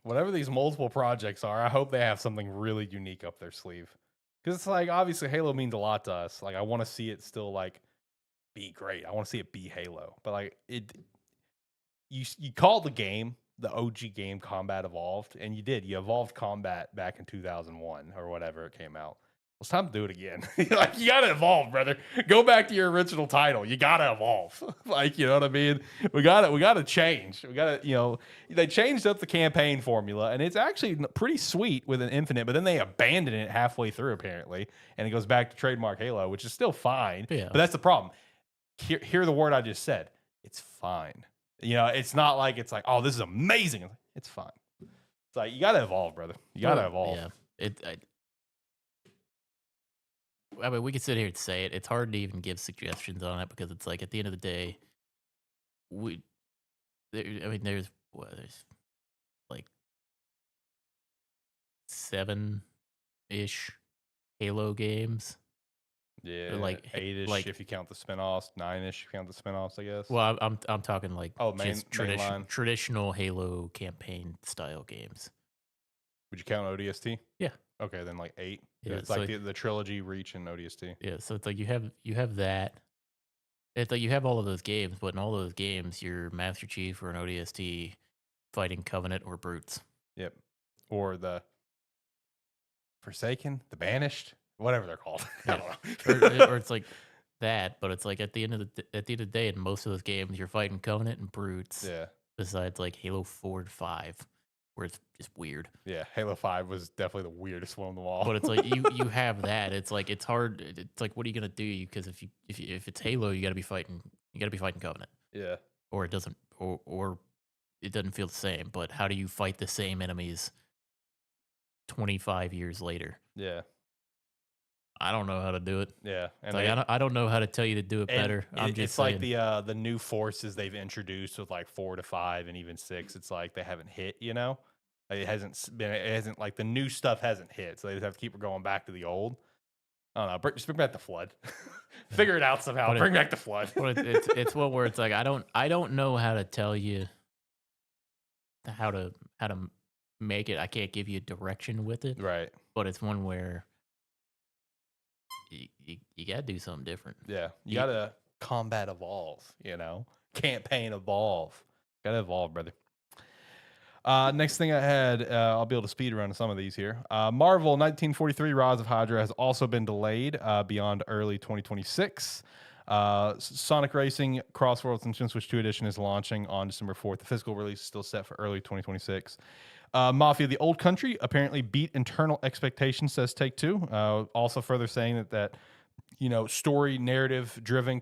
Whatever these multiple projects are, I hope they have something really unique up their sleeve. Because it's like, obviously, Halo means a lot to us. Like, I want to see it still, like, be great. I want to see it be Halo. But, like, you called the game, the OG game, Combat Evolved, and you did. You evolved Combat back in 2001 or whatever it came out. Well, it's time to do it again. Like, you gotta evolve, brother. Go back to your original title. You gotta evolve. Like, you know what I mean? We gotta change. We gotta, they changed up the campaign formula, and it's actually pretty sweet with an infinite. But then they abandon it halfway through, apparently, and it goes back to trademark Halo, which is still fine. Yeah. But that's the problem. Hear the word I just said. It's fine. It's not like it's like, oh, this is amazing. It's fine. It's like you gotta evolve, brother. You gotta evolve. Yeah. I mean, we could sit here and say it. It's hard to even give suggestions on it because it's like at the end of the day, there's like 7-ish Halo games. Yeah, like 8-ish like if you count the spinoffs, 9-ish if you count the spinoffs, I guess. Well, I'm talking like just mainline. traditional Halo campaign style games. Would you count ODST? Yeah. Okay, then like 8. Yeah, It's so like the trilogy, Reach, and ODST. Yeah, so it's like you have that. It's like you have all of those games, but in all those games, you're Master Chief or an ODST fighting Covenant or Brutes. Yep. Or the Forsaken, the Banished, whatever they're called. I don't know. or it's like that, but it's like at the end of the day, in most of those games, you're fighting Covenant and Brutes. Yeah. Besides like Halo 4 and 5, where it's just weird. Yeah, Halo 5 was definitely the weirdest one of them all. But it's like you have that. It's like it's hard. It's like what are you gonna do? Because if it's Halo, you gotta be fighting Covenant. Yeah. Or it doesn't or it doesn't feel the same. But how do you fight the same enemies 25 years later? Yeah. I don't know how to do it. Yeah, and like, I don't know how to tell you to do it better. I'm just saying. Like the new forces they've introduced with like 4 to 5 and even 6. It's like they haven't hit. Like it hasn't like the new stuff hasn't hit, so they just have to keep going back to the old. I don't know. Just bring back the flood. Figure it out somehow. Bring back the flood. It's one where it's like I don't know how to tell you how to make it. I can't give you direction with it. Right. But it's one where you gotta do something different. Yeah, you gotta combat evolve. Campaign evolve. Gotta evolve, brother. Next thing I had, I'll be able to speed run some of these here. Marvel 1943 Rise of Hydra has also been delayed beyond early 2026. Sonic Racing Cross Worlds and Switch 2 Edition is launching on December 4th. The physical release is still set for early 2026. Mafia: The Old Country apparently beat internal expectations, says Take-Two. Also further saying that story narrative driven,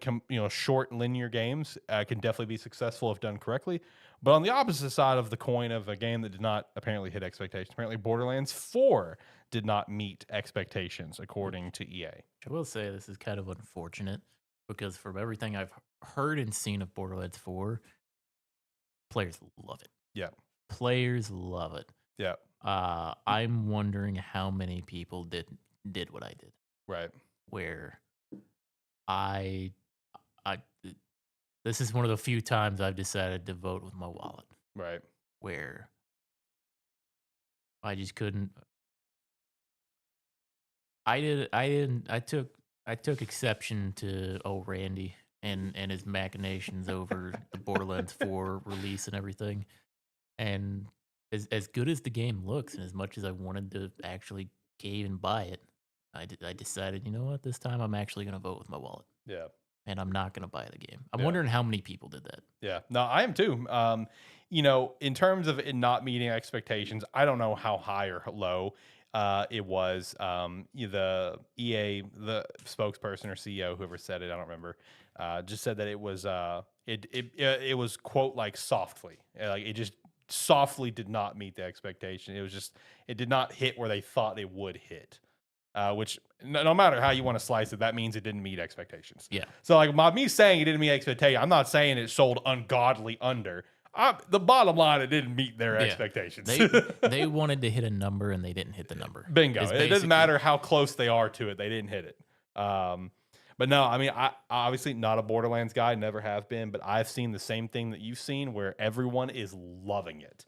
short linear games can definitely be successful if done correctly. But on the opposite side of the coin of a game that did not apparently hit expectations, apparently Borderlands 4 did not meet expectations, according to EA. I will say this is kind of unfortunate because from everything I've heard and seen of Borderlands 4, players love it. Yeah. Players love it. Yeah. I'm wondering how many people did what I did. Right. Where this is one of the few times I've decided to vote with my wallet. Right. Where I just couldn't. I took exception to old Randy and his machinations over the Borderlands 4 release and everything. And as good as the game looks, and as much as I wanted to actually cave and buy it, I decided, you know what, this time I'm actually going to vote with my wallet. Yeah. And I'm not going to buy the game. I'm wondering how many people did that. Yeah. No, I am too. In terms of it not meeting expectations, I don't know how high or low. it was the EA, the spokesperson or CEO, whoever said it, I don't remember, just said that it was it was quote like softly, like it just softly did not meet the expectation. It was just it did not hit where they thought it would hit. Which no matter how you want to slice it, that means it didn't meet expectations. Yeah. So like me saying it didn't meet expectation, I'm not saying it sold ungodly under. The bottom line, it didn't meet their expectations. They wanted to hit a number and they didn't hit the number. Bingo. It doesn't matter how close they are to it; they didn't hit it. But no, I mean, I obviously not a Borderlands guy, never have been, but I've seen the same thing that you've seen, where everyone is loving it.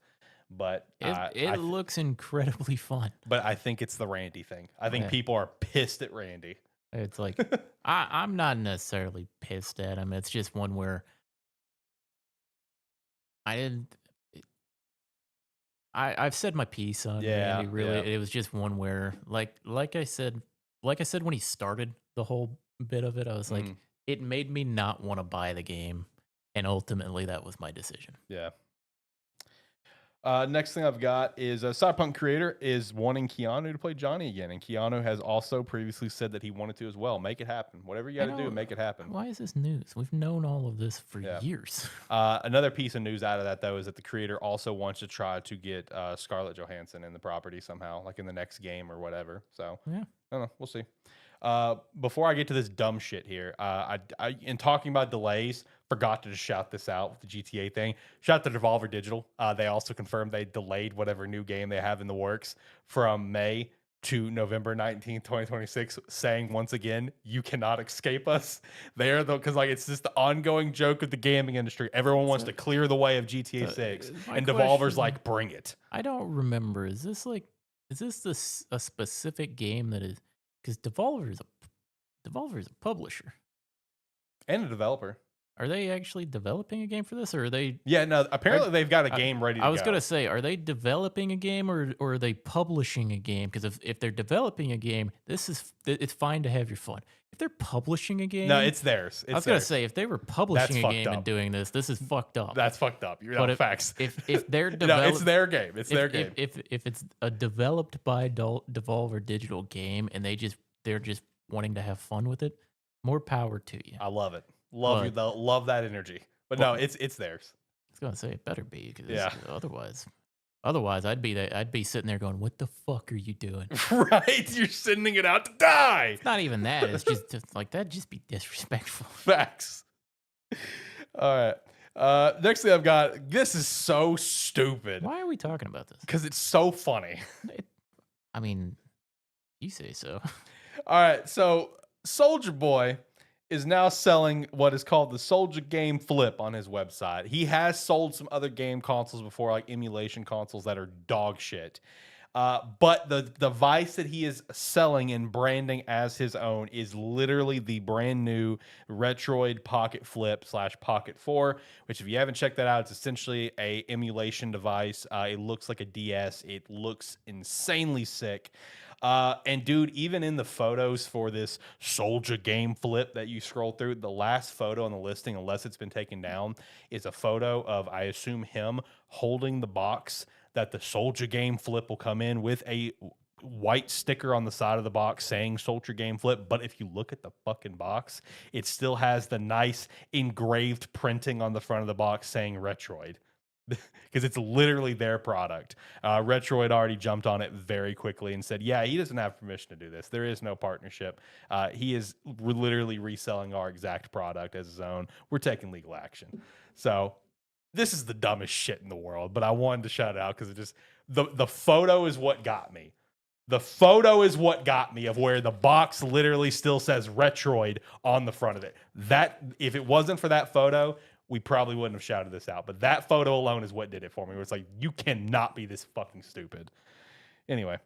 But it looks incredibly fun. But I think it's the Randy thing. I think people are pissed at Randy. It's like I'm not necessarily pissed at him. It's just one where I've said my piece on Randy. Really, it was just one where like I said when he started the whole bit of it, I was like, it made me not want to buy the game, and ultimately that was my decision. Yeah. Next thing I've got is a Cyberpunk creator is wanting Keanu to play Johnny again, and Keanu has also previously said that he wanted to as well. Make it happen. Whatever you got to do, make it happen. Why is this news? We've known all of this for years. Another piece of news out of that, though, is that the creator also wants to try to get Scarlett Johansson in the property somehow, like in the next game or whatever. So, I don't know. We'll see. Before I get to this dumb shit here, I in talking about delays, forgot to just shout this out with the GTA thing. Shout out to Devolver Digital. They also confirmed they delayed whatever new game they have in the works from May to November 19th, 2026, saying once again, you cannot escape us. There, though, because like it's just the ongoing joke of the gaming industry. Everyone wants to clear the way of GTA 6, and Devolver's like, bring it. I don't remember. Is this a specific game that is? Because Devolver is a publisher And a developer. Are they actually developing a game for this, or are they? Yeah, no. Apparently, they've got a game ready to go. I was gonna say, are they developing a game, or are they publishing a game? Because if they're developing a game, it's fine to have your fun. If they're publishing a game, no, it's theirs. I was gonna say, if they were publishing a game and doing this is fucked up. That's fucked up. You're not facts. If they're no, it's their game. It's their game. If it's a developed by Devolver Digital game and they're just wanting to have fun with it, more power to you. I love it. Love that energy. But no, it's theirs. I was gonna say it better be, because otherwise I'd be sitting there going, "What the fuck are you doing?" Right? You're sending it out to die. It's not even that. It's just like that'd just be disrespectful. Facts. All right. Next thing I've got. This is so stupid. Why are we talking about this? Because it's so funny. I mean, you say so. All right. So SouljaBoy is now selling what is called the Soulja Game Flip on his website. He has sold some other game consoles before, like emulation consoles that are dog shit. But the device that he is selling and branding as his own is literally the brand new Retroid Pocket Flip / Pocket 4, which if you haven't checked that out, it's essentially a emulation device. It looks like a DS. It looks insanely sick. And dude, even in the photos for this Soulja Game Flip that you scroll through, the last photo on the listing, unless it's been taken down, is a photo of, I assume, him holding the box that the Soulja Game Flip will come in with, a white sticker on the side of the box saying Soulja Game Flip. But if you look at the fucking box, it still has the nice engraved printing on the front of the box saying Retroid. Because it's literally their product. Retroid already jumped on it very quickly and said, yeah, he doesn't have permission to do this. There is no partnership. He is literally reselling our exact product as his own. We're taking legal action. So this is the dumbest shit in the world, but I wanted to shout it out because it just, the photo is what got me. The photo is what got me, of where the box literally still says Retroid on the front of it. That, if it wasn't for that photo, we probably wouldn't have shouted this out. But that photo alone is what did it for me. Where it's like, you cannot be this fucking stupid. Anyway,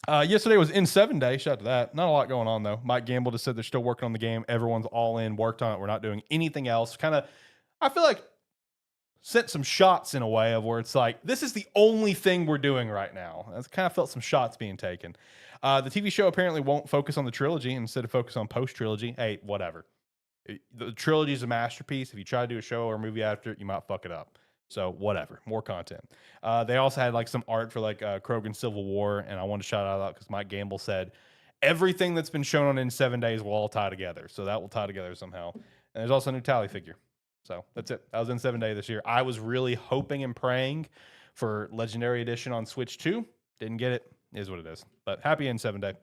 yesterday was In7 Day. Shout out to that. Not a lot going on, though. Mike Gamble just said they're still working on the game. Everyone's all in, worked on it. We're not doing anything else. Kind of, I feel like, sent some shots in a way of where it's like, this is the only thing we're doing right now. I kind of felt some shots being taken. The TV show apparently won't focus on the trilogy. Instead of focus on post-trilogy. Hey, whatever. The trilogy is a masterpiece. If you try to do a show or a movie after it, you might fuck it up. So whatever, more content. They also had like some art for like Krogan Civil War, and I want to shout out because Mike Gamble said everything that's been shown on in 7 days will all tie together. So that will tie together somehow. And there's also a new tally figure. So that's it. That was in 7 Day this year. I was really hoping and praying for Legendary Edition on Switch 2. Didn't get it. Is what it is. But happy in 7 Day.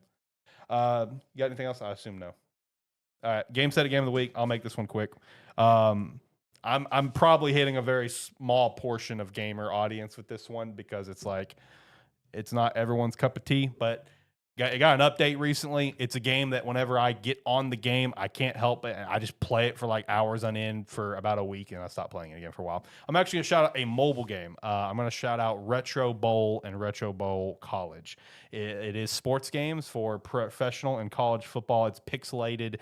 You got anything else? I assume no. All right, Gamestetic Game of the Week. I'll make this one quick. I'm probably hitting a very small portion of gamer audience with this one because it's like it's not everyone's cup of tea, but it got an update recently. It's a game that whenever I get on the game, I can't help it. I just play it for like hours on end for about a week, and I stop playing it again for a while. I'm actually going to shout out a mobile game. I'm going to shout out Retro Bowl and Retro Bowl College. It is sports games for professional and college football. It's pixelated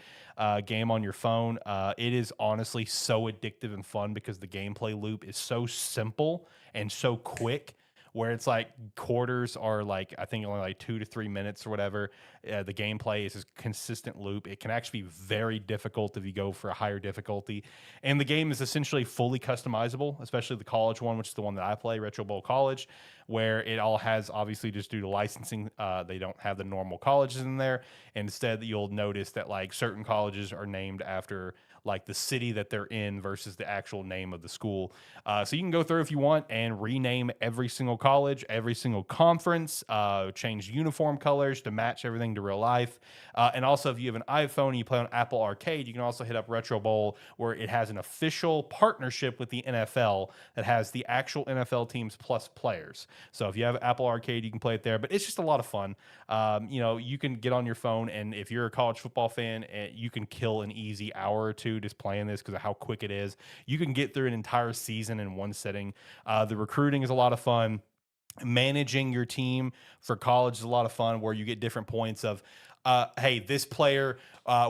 game on your phone. It is honestly so addictive and fun because the gameplay loop is so simple and so quick, where it's like quarters are like, I think only like 2 to 3 minutes or whatever. The gameplay is a consistent loop. It can actually be very difficult if you go for a higher difficulty. And the game is essentially fully customizable, especially the college one, which is the one that I play, Retro Bowl College, where it all has, obviously just due to licensing, they don't have the normal colleges in there. Instead, you'll notice that like certain colleges are named after like the city that they're in versus the actual name of the school. So you can go through if you want and rename every single college, every single conference, change uniform colors to match everything to real life. And also, if you have an iPhone and you play on Apple Arcade, you can also hit up Retro Bowl, where it has an official partnership with the NFL that has the actual NFL teams plus players. So if you have Apple Arcade, you can play it there. But it's just a lot of fun. You can get on your phone, and if you're a college football fan, you can kill an easy hour or two just playing this because of how quick it is. You can get through an entire season in one sitting. The recruiting is a lot of fun. Managing your team for college is a lot of fun, where you get different points of, hey, this player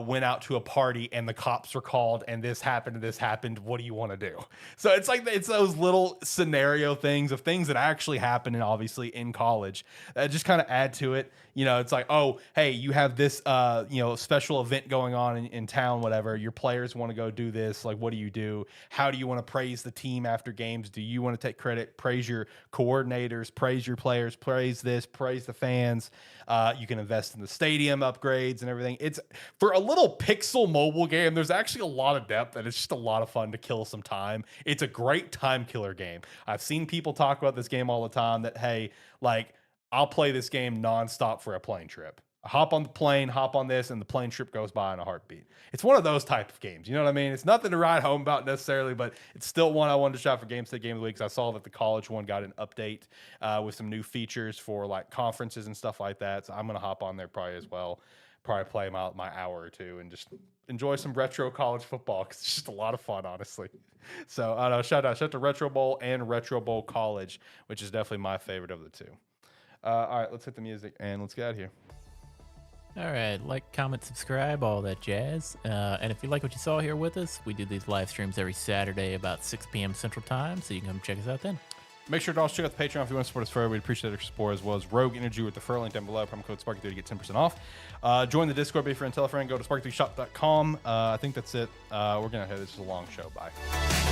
went out to a party and the cops were called and this happened and this happened. What do you want to do? So it's like, it's those little scenario things of things that actually happen, and obviously in college that just kind of add to it. It's like, oh, hey, you have this, special event going on in town, whatever. Your players want to go do this. Like, what do you do? How do you want to praise the team after games? Do you want to take credit, praise your coordinators, praise your players, praise this, praise the fans? You can invest in the stadium upgrades and everything. It's for a little pixel mobile game. There's actually a lot of depth, and it's just a lot of fun to kill some time. It's a great time killer game. I've seen people talk about this game all the time that, hey, like, I'll play this game nonstop for a plane trip. I hop on the plane, hop on this, and the plane trip goes by in a heartbeat. It's one of those type of games. You know what I mean? It's nothing to write home about necessarily, but it's still one I wanted to shout for Gamestead Game of the Week, because I saw that the college one got an update with some new features for like conferences and stuff like that. So I'm going to hop on there probably as well. Probably play my hour or two and just enjoy some retro college football, because it's just a lot of fun, honestly. So I don't know, shout out to Retro Bowl and Retro Bowl College, which is definitely my favorite of the two. All right, let's hit the music and let's get out of here. All right, like, comment, subscribe, all that jazz. And if you like what you saw here with us, we do these live streams every Saturday about 6 p.m. Central Time, so you can come check us out then. Make sure to also check out the Patreon if you want to support us further. We'd appreciate your support, as well as Rogue Energy with the referral link down below. Promo code Sparky3 to get 10% off. Join the Discord, be a friend, tell a friend. Go to sparky3shop.com. I think that's it. We're going to head. This is a long show. Bye.